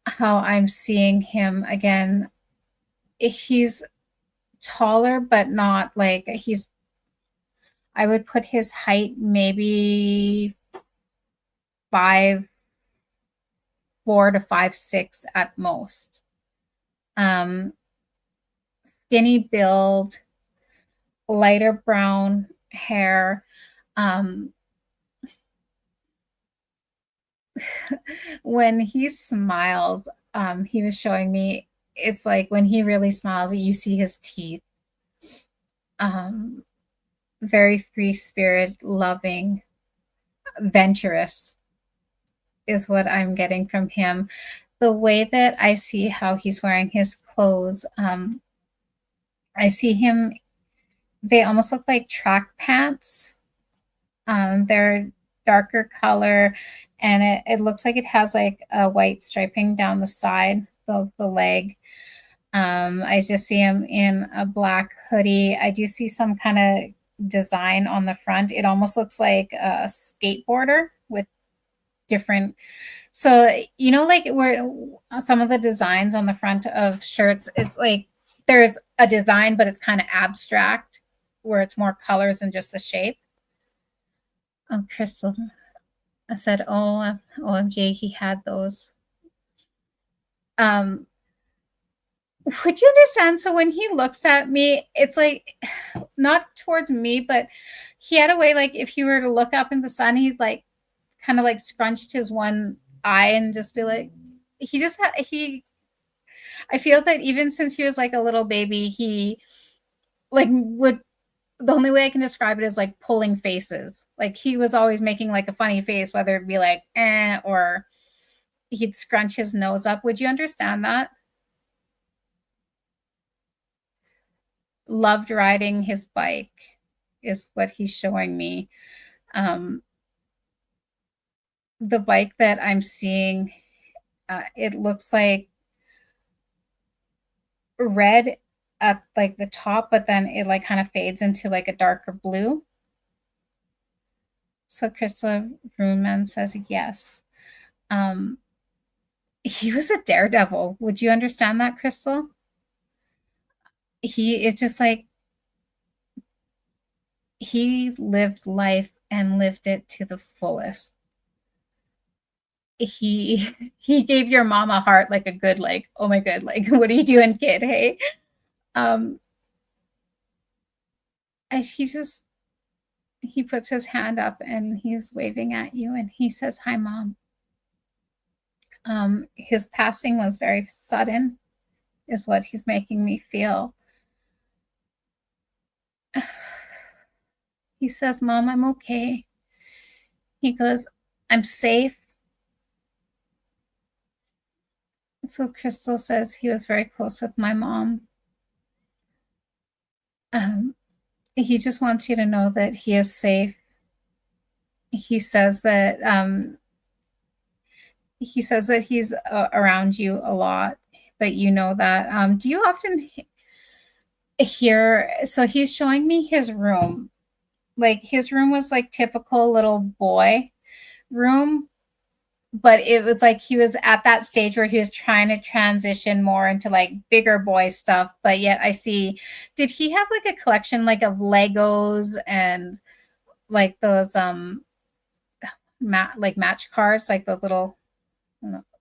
how I'm seeing him again, he's taller, but not like I would put his height maybe 5'4" to 5'6" at most. Skinny build, lighter brown hair. When he smiles, he was showing me, it's like when he really smiles, you see his teeth. Very free spirit, loving, venturous is what I'm getting from him. The way that I see how he's wearing his clothes, I see him, they almost look like track pants. They're darker color, and it looks like it has like a white striping down the side of the leg. I just see him in a black hoodie. I do see some kind of design on the front. It almost looks like a skateboarder with different. So, you know, like where some of the designs on the front of shirts, it's like there's a design, but it's kind of abstract, where it's more colors than just the shape. Oh, Crystal. I said, oh, OMG, he had those. would you understand? So when he looks at me, it's like not towards me, but he had a way, like if you were to look up in the sun, he's like kind of like scrunched his one eye and just be like, he just he. I feel that even since he was like a little baby, he like would. The only way I can describe it is like pulling faces. Like he was always making like a funny face, whether it be like or he'd scrunch his nose up. Would you understand that? Loved riding his bike is what he's showing me. The bike that I'm seeing, it looks like red at like the top, but then it like kind of fades into like a darker blue. So Crystal Runeman says yes. He was a daredevil. Would you understand that, Crystal? It's just like he lived life and lived it to the fullest. He gave your mom a heart, like a good, like, oh my god, like what are you doing, kid? Hey. And he puts his hand up and he's waving at you and he says, hi, Mom. His passing was very sudden, is what he's making me feel. He says, Mom, I'm okay. He goes, I'm safe. So Crystal says he was very close with my mom. He just wants you to know that he is safe. He says that he's around you a lot, but you know that. Do you often hear? So he's showing me his room. Like his room was like typical little boy room, but it was like he was at that stage where he was trying to transition more into like bigger boy stuff. But yet I see, did he have like a collection like of Legos and like those like match cars, like those little,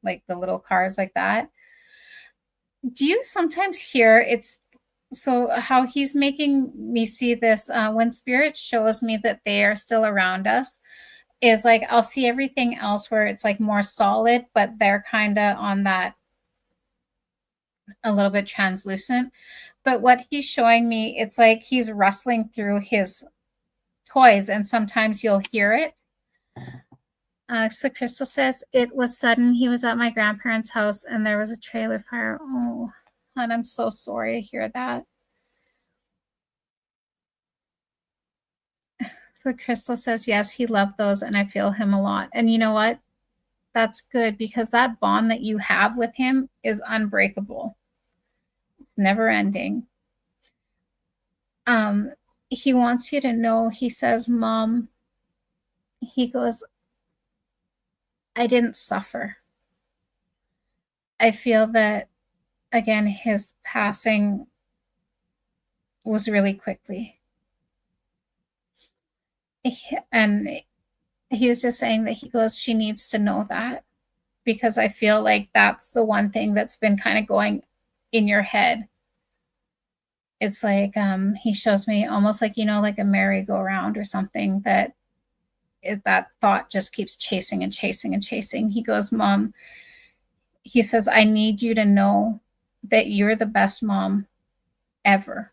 like the little cars like that? Do you sometimes hear it's so how he's making me see this when spirit shows me that they are still around us is like I'll see everything else where it's like more solid, but they're kind of on that a little bit translucent. But what he's showing me, it's like he's rustling through his toys, and sometimes you'll hear it. So Crystal says it was sudden. He was at my grandparents' house, and there was a trailer fire. Oh, and I'm so sorry to hear that. So Crystal says yes, he loved those, and I feel him a lot. And you know what? That's good because that bond that you have with him is unbreakable. It's never ending. He wants you to know, he says, Mom, he goes, I didn't suffer. I feel that, again, his passing was really quickly. And he was just saying that he goes, she needs to know that because I feel like that's the one thing that's been kind of going in your head. It's like he shows me almost like, you know, like a merry-go-round or something that thought just keeps chasing and chasing and chasing. He goes, Mom, he says, I need you to know that you're the best mom ever.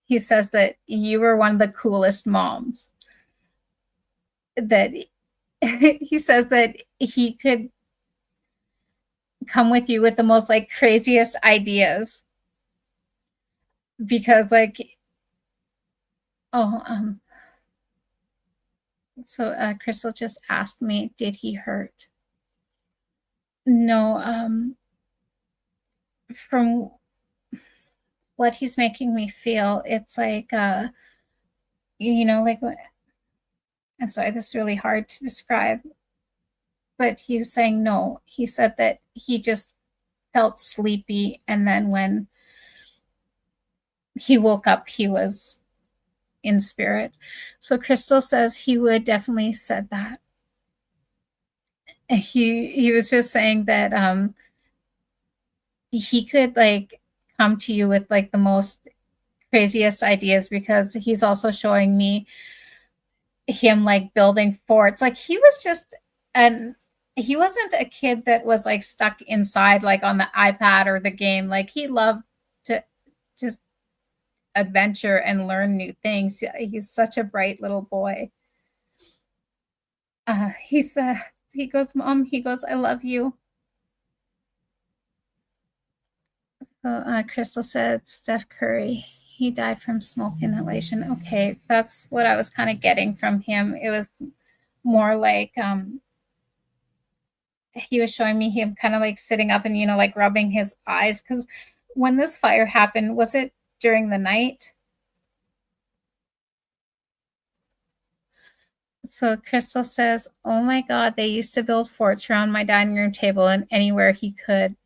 He says that you were one of the coolest moms. That he says that he could come with you with the most like craziest ideas because like so Crystal just asked me, did he hurt? No, from what he's making me feel, it's like you know, like I'm sorry, this is really hard to describe, but he was saying no. He said that he just felt sleepy, and then when he woke up, he was in spirit. So Crystal says he would definitely said that. He was just saying that he could like come to you with like the most craziest ideas, because he's also showing me him like building forts. Like he was just an he wasn't a kid that was like stuck inside like on the iPad or the game. Like he loved to just adventure and learn new things. He's such a bright little boy. He goes, Mom, he goes, I love you. So Crystal said Steph Curry, he died from smoke inhalation. Okay, that's what I was kind of getting from him. It was more like he was showing me him kind of like sitting up and, like rubbing his eyes. Because when this fire happened, was it during the night? So Crystal says, oh my God, they used to build forts around my dining room table and anywhere he could.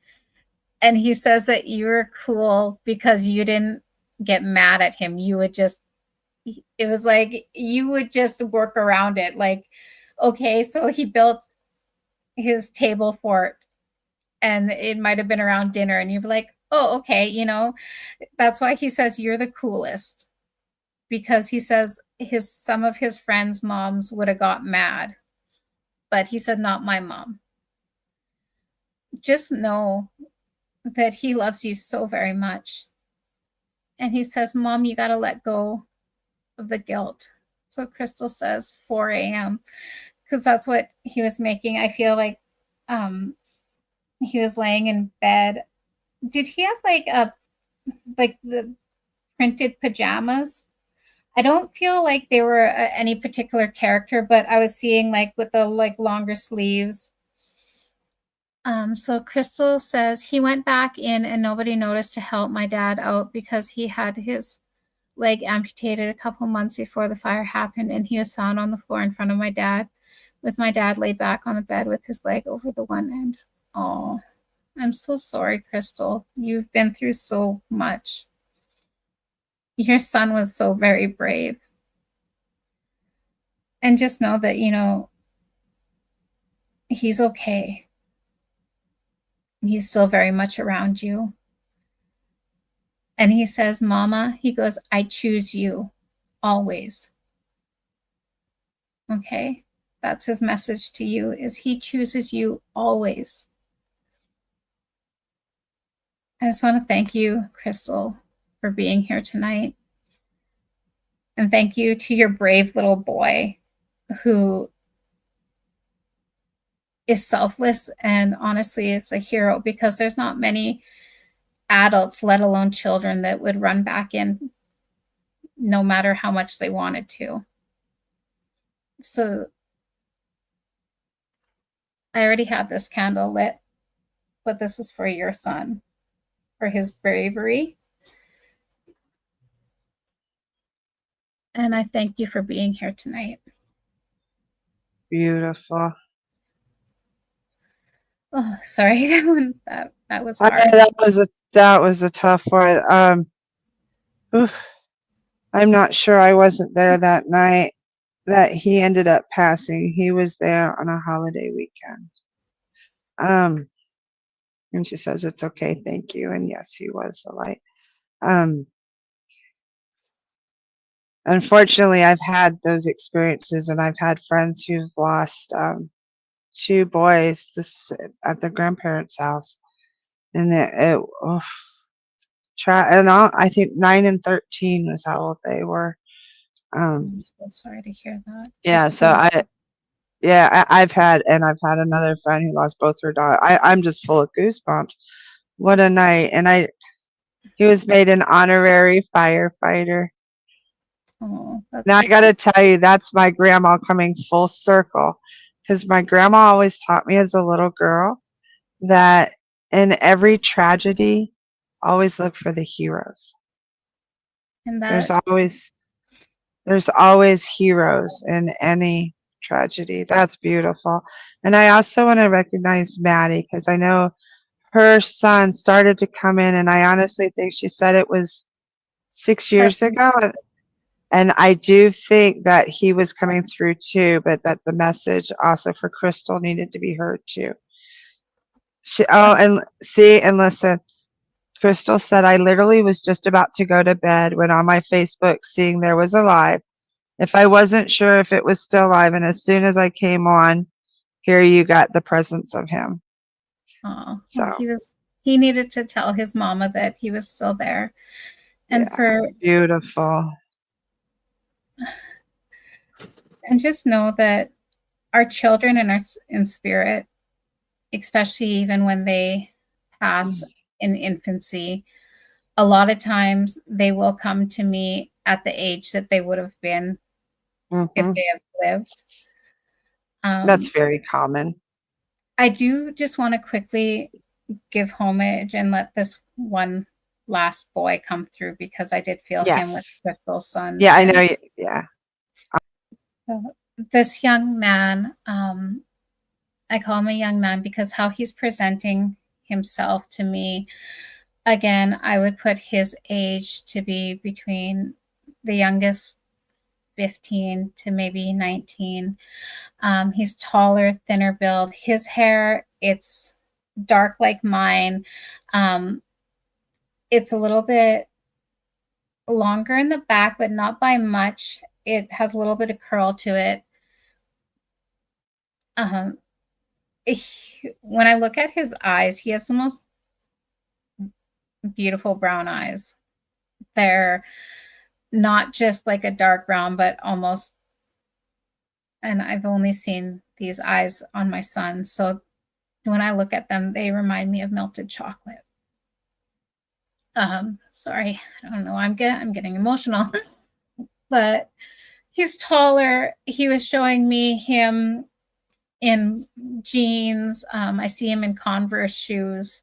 And he says that you were cool because you didn't get mad at him. You would just, it was like, you would just work around it. Like, okay, so he built his table fort and it might have been around dinner and you'd be like, oh, okay, that's why he says you're the coolest, because he says some of his friends' moms would have got mad, but he said not my mom. Just know that he loves you so very much. And he says, Mom, you got to let go of the guilt. So Crystal says 4 a.m. because that's what he was making. I feel like he was laying in bed. Did he have like the printed pajamas? I don't feel like they were any particular character, but I was seeing like with the like longer sleeves. So Crystal says he went back in and nobody noticed to help my dad out because he had his leg amputated a couple months before the fire happened, and he was found on the floor in front of my dad, with my dad laid back on the bed with his leg over the one end. Oh, I'm so sorry, Crystal. You've been through so much. Your son was so very brave. And just know that, he's okay. He's still very much around you. And he says, Mama, he goes, I choose you always. Okay? That's his message to you, is he chooses you always. I just want to thank you, Crystal, for being here tonight. And thank you to your brave little boy who is selfless and honestly is a hero, because there's not many adults, let alone children, that would run back in no matter how much they wanted to. So I already had this candle lit, but this is for your son, for his bravery. And I thank you for being here tonight. Beautiful. Oh, sorry. that was hard. That was a tough one. I'm not sure. I wasn't there that night that he ended up passing. He was there on a holiday weekend. And she says, it's okay, thank you. And yes, he was a light. Unfortunately, I've had those experiences, and I've had friends who've lost 2 boys at the grandparents' house, and I think 9 and 13 was how old they were. I'm so sorry to hear that. Yeah, I've had another friend who lost both her daughters. I'm just full of goosebumps. What a night! And he was made an honorary firefighter. Oh, Now I gotta tell you, that's my grandma coming full circle, because my grandma always taught me as a little girl that in every tragedy, always look for the heroes. and There's always heroes in any tragedy. That's beautiful. And I also want to recognize Maddie, because I know her son started to come in, and I honestly think she said it was 6 years ago. And I do think that he was coming through too, but that the message also for Crystal needed to be heard too. And listen, Crystal said, I literally was just about to go to bed when on my Facebook seeing there was a live. If I wasn't sure if it was still live, and as soon as I came on, here you got the presence of him. Oh, So he needed to tell his mama that he was still there. And yeah, beautiful. And just know that our children in spirit, especially even when they pass in infancy, a lot of times they will come to me at the age that they would have been if they have lived. That's very common. I do just want to quickly give homage and let this one last boy come through, because I did feel him with Crystal's son. Yeah, I know. Yeah. So this young man, I call him a young man because how he's presenting himself to me, again, I would put his age to be between the youngest 15 to maybe 19. He's taller, thinner build. His hair, it's dark like mine. It's a little bit longer in the back, but not by much. It has a little bit of curl to it. When I look at his eyes, he has the most beautiful brown eyes. They're not just like a dark brown, but almost, and I've only seen these eyes on my son. So when I look at them, they remind me of melted chocolate. Sorry, I don't know. I'm getting emotional, but he's taller. He was showing me him in jeans. I see him in Converse shoes,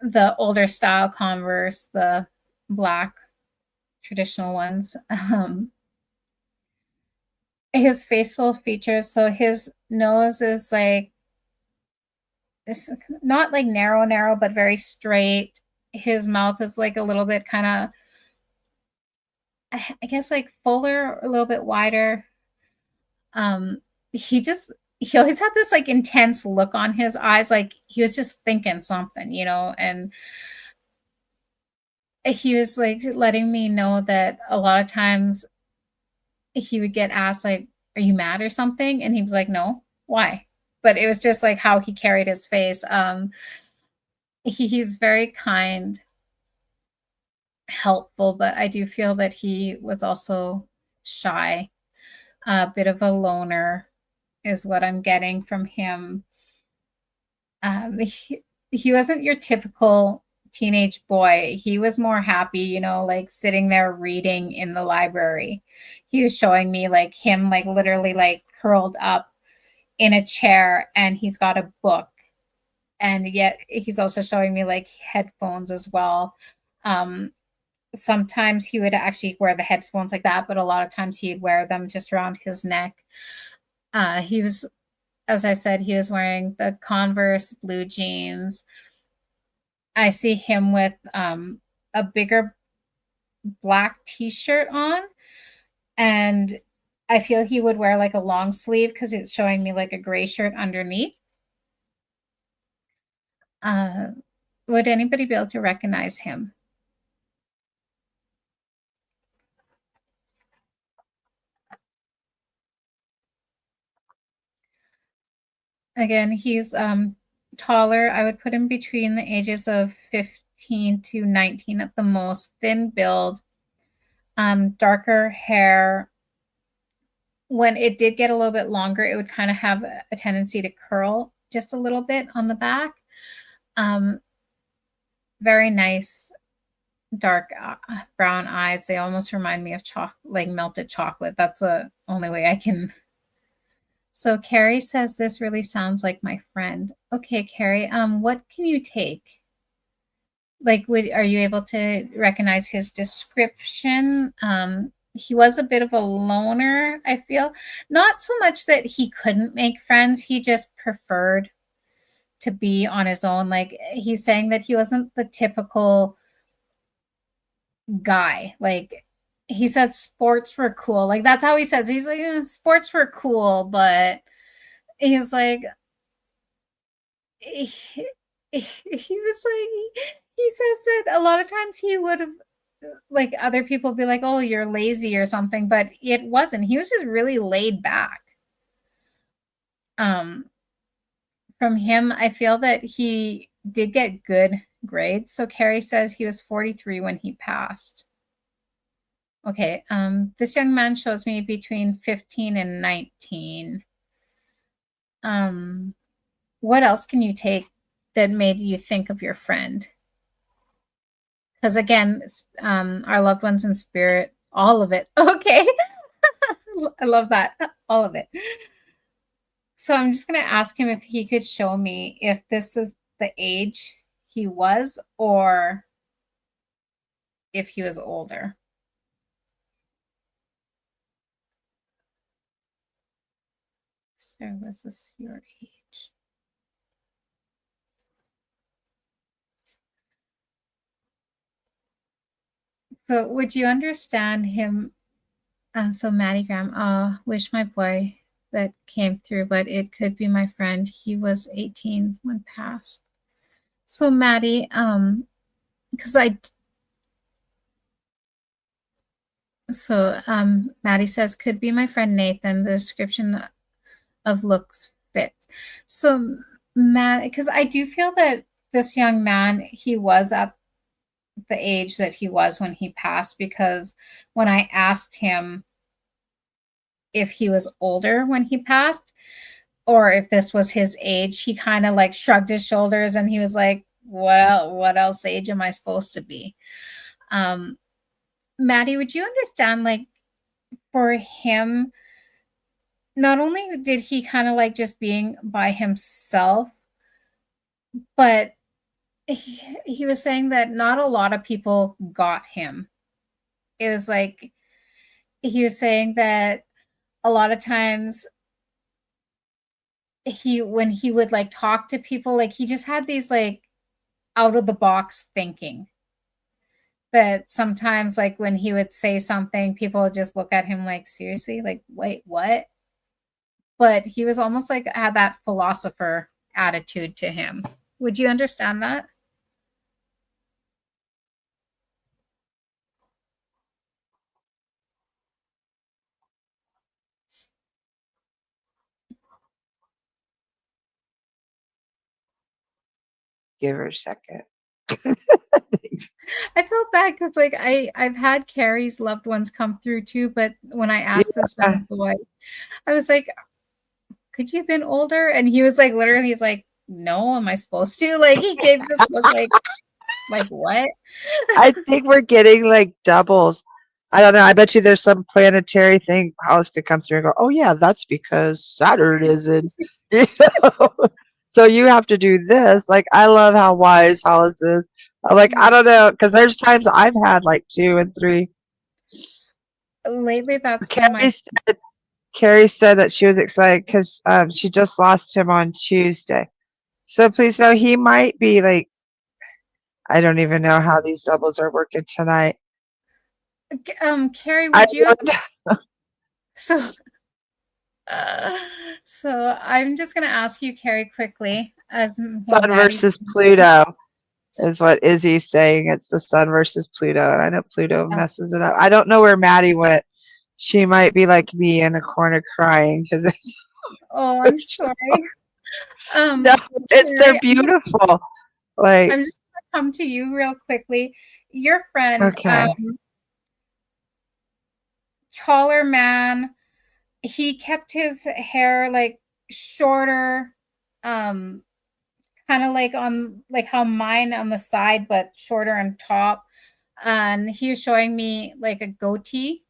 the older style Converse, the black traditional ones. His facial features, so his nose is like, it's not like narrow, but very straight. His mouth is like a little bit kind of, I guess, like fuller, a little bit wider. He always had this like intense look on his eyes, like he was just thinking something, and he was like letting me know that a lot of times he would get asked like, are you mad or something? And he'd be like, no, why? But it was just like how he carried his face. He's very kind, helpful, but I do feel that he was also shy, a bit of a loner is what I'm getting from him. He wasn't your typical teenage boy. He was more happy, like sitting there reading in the library. He was showing me like him, like literally like curled up in a chair, and he's got a book. And yet he's also showing me like headphones as well. Sometimes he would actually wear the headphones like that, but a lot of times he'd wear them just around his neck. He was, as I said, he was wearing the Converse blue jeans. I see him with a bigger black t-shirt on, and I feel he would wear like a long sleeve because it's showing me like a gray shirt underneath. Would anybody be able to recognize him? Again, he's taller. I would put him between the ages of 15 to 19 at the most. Thin build, darker hair. When it did get a little bit longer, it would kind of have a tendency to curl just a little bit on the back. Very nice dark brown eyes. They almost remind me of like melted chocolate. That's the only way I can. So Carrie says this really sounds like my friend. Okay, Carrie, what can you take? Like, are you able to recognize his description? He was a bit of a loner, I feel. Not so much that he couldn't make friends, he just preferred to be on his own. Like, he's saying that he wasn't the typical guy. Like, he said sports were cool. Like, that's how he says. He's like, sports were cool, but he's like, he was like, he says that a lot of times he would have, like, other people be like, oh, you're lazy or something, but it wasn't. He was just really laid back. From him, I feel that he did get good grades. So Carrie says he was 43 when he passed. Okay, this young man shows me between 15 and 19. What else can you take that made you think of your friend? Because again, our loved ones in spirit, all of it. Okay. I love that. All of it. So I'm just going to ask him if he could show me if this is the age he was or if he was older. So was this your age? So would you understand him? So Maddie Graham, wish my boy that came through, but it could be my friend. He was 18 when passed. So Maddie, because Maddie says could be my friend Nathan. The description of looks fits. So Matt, because I do feel that this young man, he was at the age that he was when he passed, because when I asked him if he was older when he passed or if this was his age, he kind of like shrugged his shoulders and he was like, what else age am I supposed to be? Maddie, would you understand, like, for him, not only did he kind of like just being by himself, but he was saying that not a lot of people got him. It was like he was saying that a lot of times when he would like talk to people, like he just had these like out of the box thinking that sometimes like when he would say something, people would just look at him like, seriously, like, wait, what? But he was almost like had that philosopher attitude to him. Would you understand that? Give her a second. I felt bad because like I've had Carrie's loved ones come through too, but when I asked this one boy, I was like, could you have been older? And he was like, literally, he's like, no, am I supposed to? Like he gave this look like what? I think we're getting like doubles. I don't know. I bet you there's some planetary thing. Hollis could come through and go, oh, yeah, that's because Saturn is in. You know? So you have to do this. Like, I love how wise Hollis is. I'm like, I don't know. Because there's times I've had like 2 and 3. Lately, that's been my. Carrie said that she was excited because she just lost him on Tuesday. So please know he might be like, I don't even know how these doubles are working tonight. Carrie, would you? So I'm just gonna ask you, Carrie, quickly as Sun versus Pluto is what Izzy's saying. It's the Sun versus Pluto, and I know Pluto messes it up. I don't know where Maddie went. She might be like me in the corner crying because it's. Oh, I'm sorry. No, they're beautiful. Like, I'm just gonna come to you real quickly. Your friend, okay. Taller man, he kept his hair like shorter, kind of like on like how mine on the side, but shorter on top. And he was showing me like a goatee.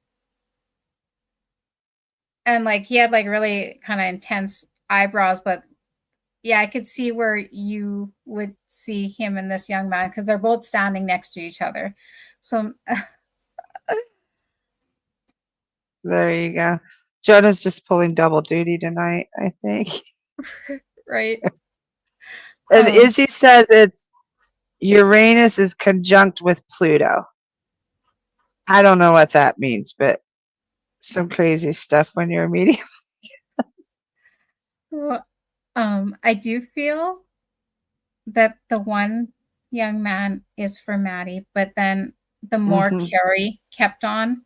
And like he had like really kind of intense eyebrows, but yeah, I could see where you would see him and this young man because they're both standing next to each other. So there you go. Jonah's just pulling double duty tonight, I think. Right. And Izzy says it's Uranus is conjunct with Pluto. I don't know what that means, but some crazy stuff when you're a medium. So, I do feel that the one young man is for Maddie, but then the more Mhm. Carrie kept on,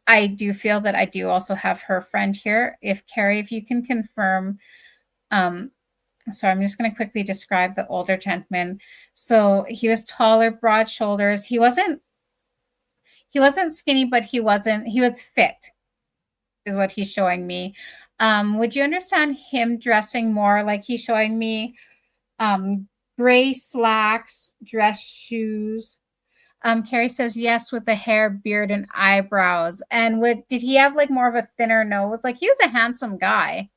I do feel that I do also have her friend here. If Carrie, if you can confirm, so I'm just going to quickly describe the older gentleman. So he was taller, broad shoulders. He wasn't skinny, but he was fit, is what he's showing me. Would you understand him dressing more like he's showing me um, gray slacks, dress shoes? Carrie says yes, with the hair, beard, and eyebrows. And did he have like more of a thinner nose? Like he was a handsome guy.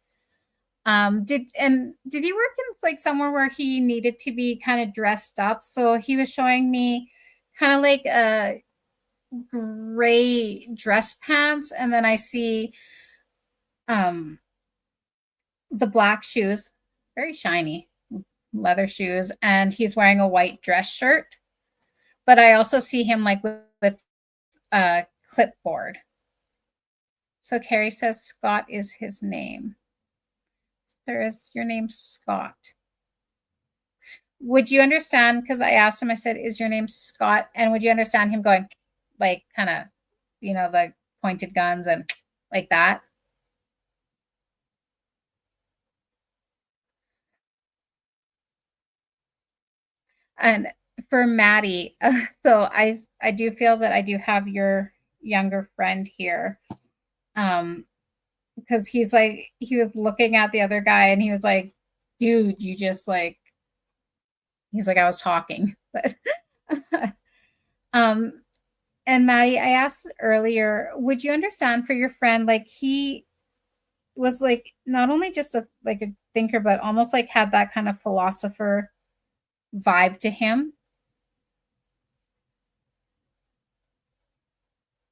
Did he work in like somewhere where he needed to be kind of dressed up? So he was showing me kind of like a gray dress pants, and then I see um the black shoes, very shiny leather shoes, and he's wearing a white dress shirt. But I also see him like with a clipboard. So Carrie says Scott is his name. There is your name, Scott. Would you understand? Because I asked him, I said, is your name Scott? And would you understand him going like kind of, the pointed guns and like that? And for Maddie, so I do feel that I do have your younger friend here. Because he was looking at the other guy and he was like, dude, you just like, he's like, I was talking. But um and Maddie, I asked earlier, would you understand for your friend, like he was like not only just a thinker, but almost like had that kind of philosopher vibe to him?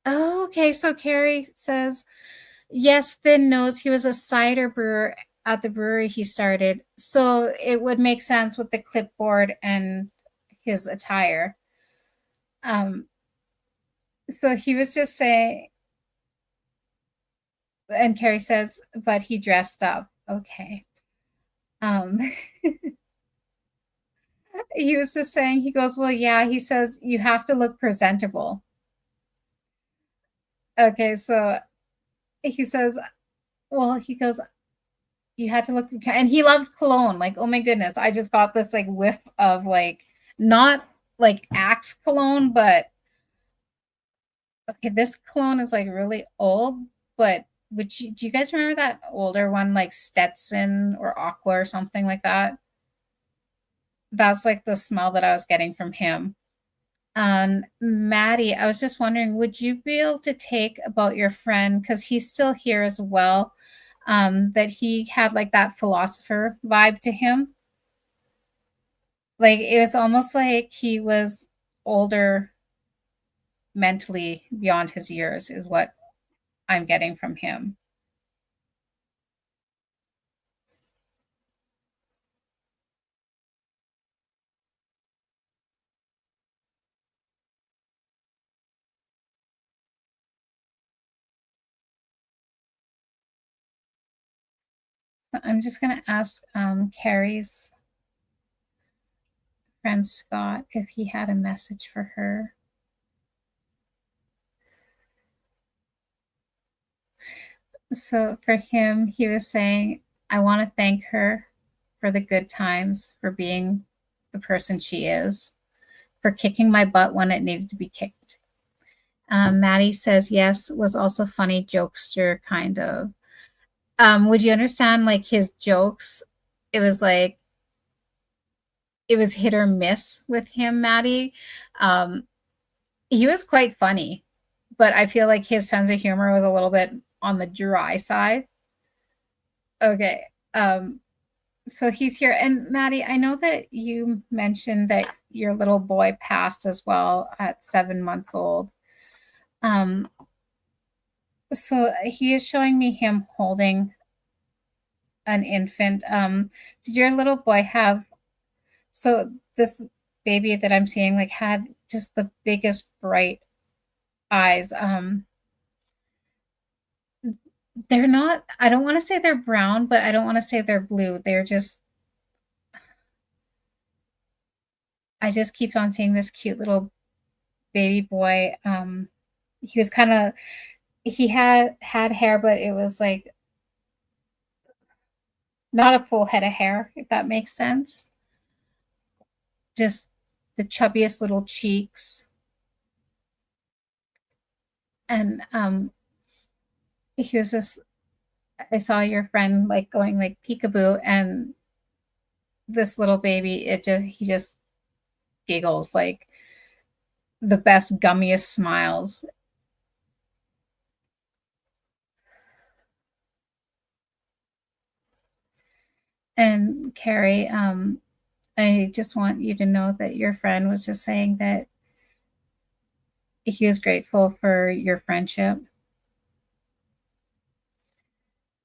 Oh, okay. So Carrie says, yes, thin nose. He was a cider brewer at the brewery he started. So it would make sense with the clipboard and his attire. Um, so he was just saying, and Carrie says, but he dressed up. Okay. Um, he was just saying, he goes, well, yeah, he says, you have to look presentable. Okay. So he says, well, he goes, you had to look, and he loved cologne. Like, oh my goodness, I just got this like whiff of like not like Axe cologne, but okay, this cologne is like really old. But do you guys remember that older one like Stetson or Aqua or something like that? That's like the smell that I was getting from him. And Maddie, I was just wondering, would you be able to take about your friend, because he's still here as well, that he had like that philosopher vibe to him? Like it was almost like he was older mentally beyond his years, is what I'm getting from him. So I'm just going to ask Carrie's friend Scott if he had a message for her. So for him, he was saying, I want to thank her for the good times, for being the person she is, for kicking my butt when it needed to be kicked. Maddie says, yes, was also funny, jokester, kind of. Would you understand like his jokes? It was like, it was hit or miss with him, Maddie. Um, he was quite funny, but I feel like his sense of humor was a little bit on the dry side. Okay. So he's here. And Maddie, I know that you mentioned that your little boy passed as well at 7 months old. Um, so he is showing me him holding an infant. Did your little boy have, so this baby that I'm seeing like had just the biggest bright eyes. They're not, I don't want to say they're brown, but I don't want to say they're blue. They're just I just keep on seeing this cute little baby boy. He was kind of, he had hair, but it was like not a full head of hair, if that makes sense. Just the chubbiest little cheeks. And he was just, I saw your friend like going like peekaboo, and this little baby, he just giggles like the best, gummiest smiles. And Carrie, I just want you to know that your friend was just saying that he was grateful for your friendship.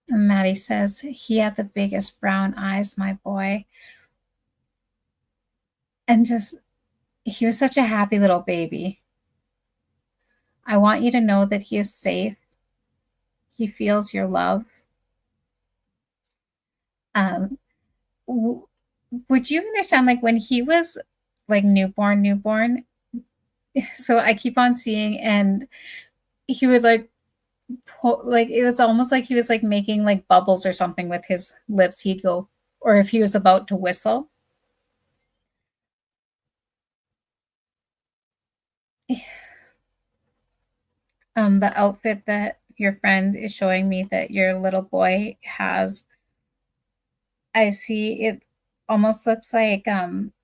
And Maddie says, he had the biggest brown eyes, my boy. And just, he was such a happy little baby. I want you to know that he is safe. He feels your love. Um, would you understand, like when he was like newborn? So I keep on seeing, and he would like like it was almost like he was like making like bubbles or something with his lips. He'd go, or if he was about to whistle. The outfit that your friend is showing me that your little boy has, I see it almost looks like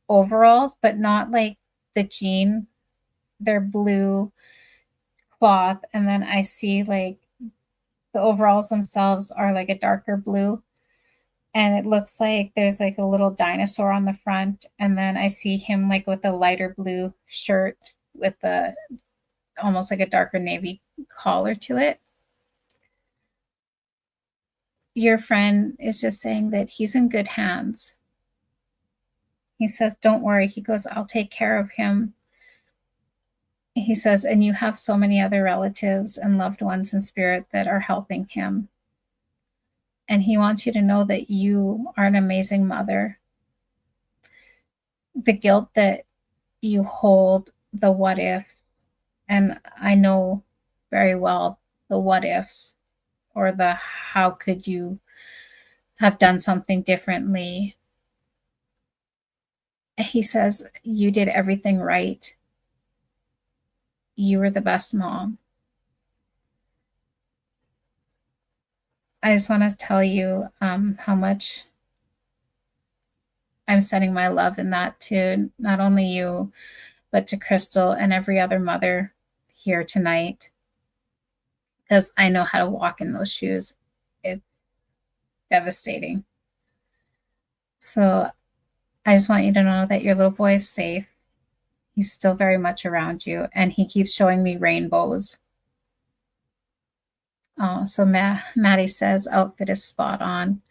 overalls, but not like the jean. They're blue cloth, and then I see like the overalls themselves are like a darker blue, and it looks like there's like a little dinosaur on the front, and then I see him like with a lighter blue shirt with the almost like a darker navy collar to it. Your friend is just saying that he's in good hands. He says, don't worry. He goes, I'll take care of him. He says, and you have so many other relatives and loved ones in spirit that are helping him. And he wants you to know that you are an amazing mother. The guilt that you hold, the what ifs, and I know very well the what ifs, or the how could you have done something differently. He says, you did everything right. You were the best mom. I just want to tell you how much I'm sending my love in that to not only you, but to Crystal and every other mother here tonight, because I know how to walk in those shoes. It's devastating. So I just want you to know that your little boy is safe. He's still very much around you, and he keeps showing me rainbows. So Maddie says outfit is spot on.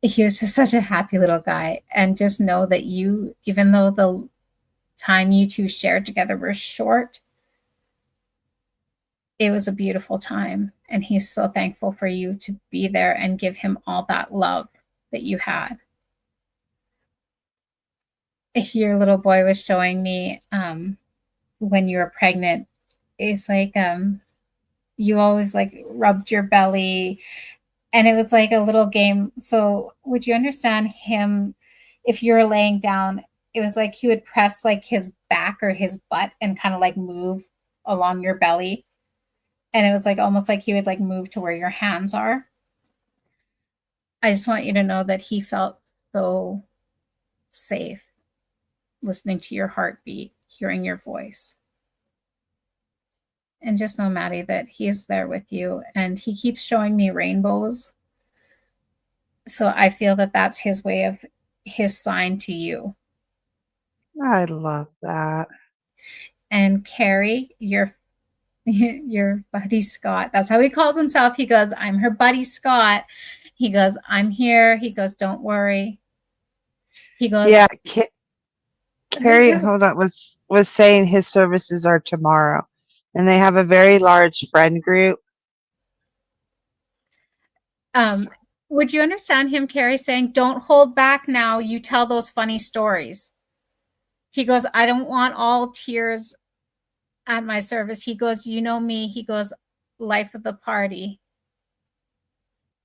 He was just such a happy little guy. And just know that you, even though the time you two shared together was short, it was a beautiful time. And he's so thankful for you to be there and give him all that love that you had. Your little boy was showing me when you were pregnant, it's like you always like rubbed your belly, and it was like a little game. So would you understand him if you were laying down? It was like he would press like his back or his butt and kind of like move along your belly, and it was like almost like he would like move to where your hands are. I just want you to know that he felt so safe listening to your heartbeat, hearing your voice. And just know, Maddie, that he is there with you, and he keeps showing me rainbows. So I feel that that's his way of his sign to you. I love that. And Carrie, your buddy Scott, that's how he calls himself. He goes, I'm her buddy Scott. He goes, I'm here. He goes, don't worry. He goes, Yeah, Carrie, hold on, was saying his services are tomorrow, and they have a very large friend group. Would you understand him, Carrie, saying, don't hold back now, you tell those funny stories? He goes, I don't want all tears at my service. He goes, you know me. He goes, life of the party.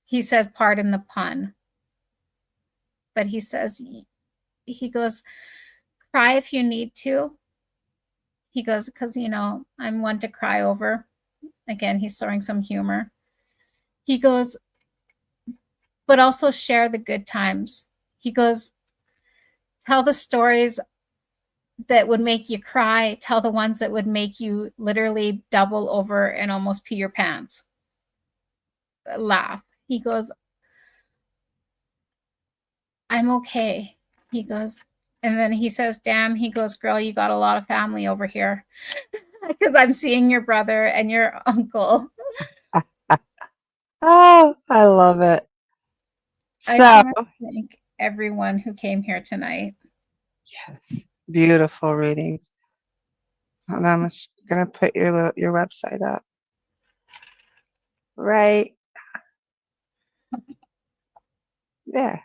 He said, pardon the pun. But he says, he goes, cry if you need to. He goes, because, you know, I'm one to cry over. Again, he's throwing some humor. He goes, but also share the good times. He goes, tell the stories that would make you cry. Tell the ones that would make you literally double over and almost pee your pants. Laugh. He goes, I'm okay. He goes, and then he says, damn, he goes, girl, you got a lot of family over here. Because I'm seeing your brother and your uncle. Oh, I love it. I So, just want to thank everyone who came here tonight. yes, beautiful readings. And I'm just gonna put your website up right there.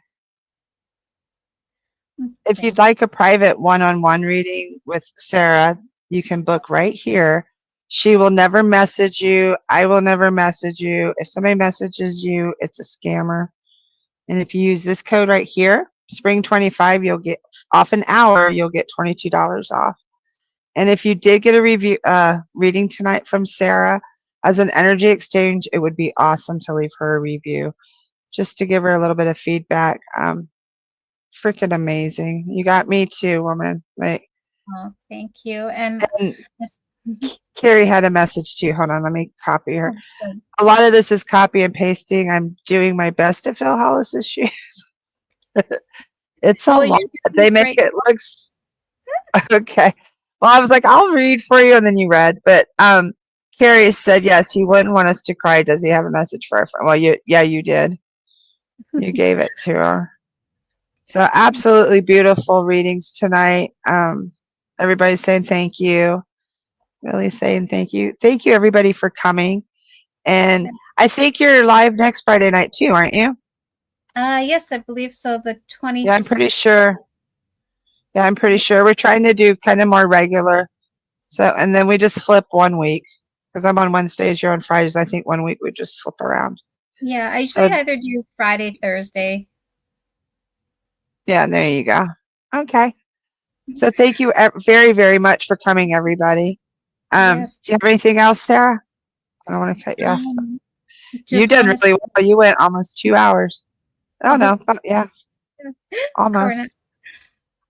If you'd like a private one-on-one reading with Sarah, you can book right here. She will never message you. I will never message you. If somebody messages you, it's a scammer. And if you use this code right here, Spring25, you'll get off an hour, you'll get $22 off. And if you did get a reading tonight from Sarah as an energy exchange, it would be awesome to leave her a review just to give her a little bit of feedback. Freaking amazing. You got me too, woman. Like, oh, thank you. And Carrie had a message too. Hold on, let me copy her. Oh, A lot of this is copy and pasting. I'm doing my best to fill Hollis's shoes. It's a lot. They make it look okay. Well, I was like, I'll read for you, and then you read. But Carrie said yes, he wouldn't want us to cry. Does he have a message for our friend? Well, you did. You gave it to her. So absolutely beautiful readings tonight. Everybody's saying thank you. Really saying thank you. Thank you everybody for coming. And I think you're live next Friday night too, aren't you? Yes, I believe so. The 20th. Yeah, I'm pretty sure. Yeah, I'm pretty sure. We're trying to do kind of more regular. So, and then we just flip 1 week because I'm on Wednesdays, you're on Fridays. I think 1 week we just flip around. Yeah, I usually either do Friday, Thursday. Yeah, there you go. Okay. So thank you very, very much for coming, everybody. Yes. Do you have anything else, Sarah? I don't want to cut you off. You did really well. You went almost 2 hours. Oh, no. Oh, yeah. Almost.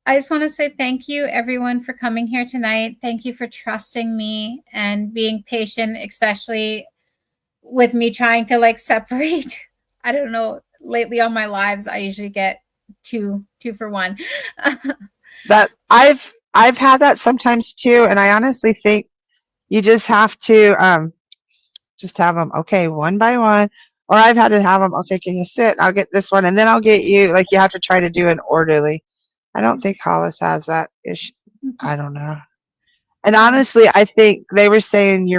I just want to say thank you, everyone, for coming here tonight. Thank you for trusting me and being patient, especially with me trying to like separate. I don't know. Lately on my lives, I usually get two for one. That I've had that sometimes too, and I honestly think you just have to just have them okay one by one, or I've had to have them okay. Can you sit? I'll get this one, and then I'll get you. Like you have to try to do an orderly. I don't think Hollis has that issue. I don't know. And honestly, I think they were saying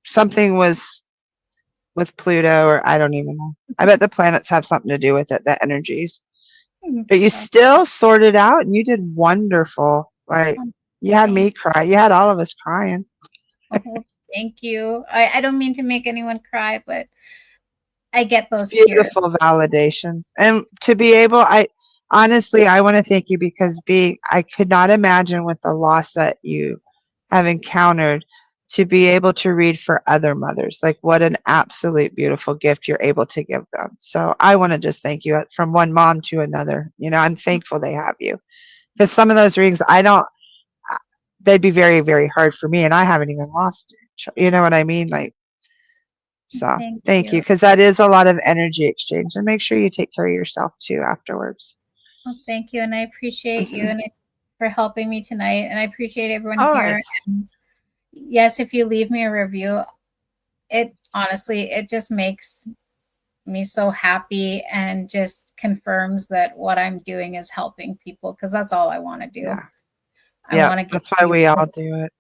something was with Pluto, or I don't even know. I bet the planets have something to do with it, the energies. But you still sorted out, and you did wonderful. Like you had me cry. You had all of us crying. Oh, thank you. I don't mean to make anyone cry, but I get those beautiful tears. Validations, and to be able, I honestly, I want to thank you because I could not imagine with the loss that you have encountered to be able to read for other mothers. Like what an absolute beautiful gift you're able to give them. So I want to just thank you from one mom to another. You know, I'm thankful they have you because some of those readings, they'd be very, very hard for me, and I haven't even lost it. You know what I mean? Like, so thank you because that is a lot of energy exchange, and make sure you take care of yourself too afterwards. Well, thank you, and I appreciate you and for helping me tonight, and I appreciate everyone here. And yes, if you leave me a review, it honestly, it just makes me so happy and just confirms that what I'm doing is helping people because that's all I want to do. Yeah. I want to get that's why we all do it.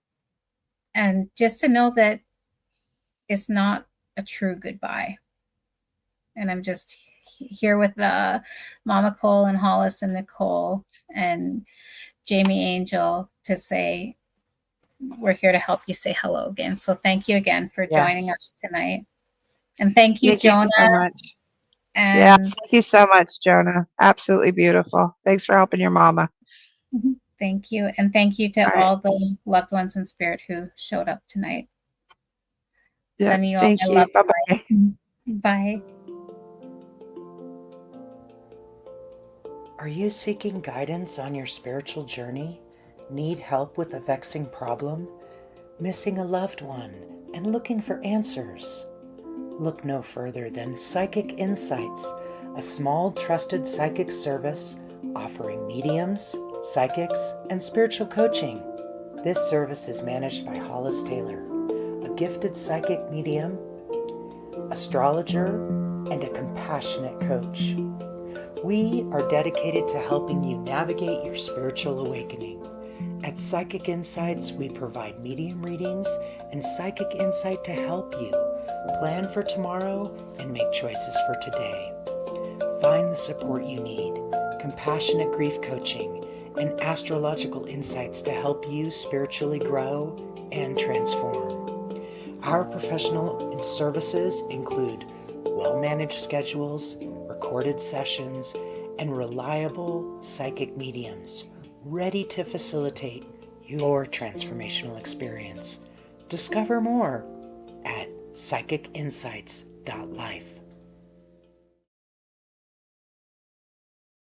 And just to know that it's not a true goodbye. And I'm just here with Mama Cole and Hollis and Nicole and Jamie Angel to say, we're here to help you say hello again. So thank you again for joining Yes. us tonight. And thank you, Thank you Jonah. so much. Yeah, And thank you so much, Jonah. Absolutely beautiful. Thanks for helping your mama. thank you. And thank you to All right. all the loved ones in spirit who showed up tonight. Yep. Sending you all Thank my you. love. Bye-bye. Bye. Are you seeking guidance on your spiritual journey? Need help with a vexing problem? Missing a loved one and looking for answers? Look no further than Psychic Insights, a small trusted psychic service offering mediums, psychics, and spiritual coaching. This service is managed by Hollis Taylor, a gifted psychic medium, astrologer, and a compassionate coach. We are dedicated to helping you navigate your spiritual awakening. At Psychic Insights, we provide medium readings and psychic insight to help you plan for tomorrow and make choices for today. Find the support you need, compassionate grief coaching, and astrological insights to help you spiritually grow and transform. Our professional services include well-managed schedules, recorded sessions, and reliable psychic mediums ready to facilitate your transformational experience. Discover more at psychicinsights.life.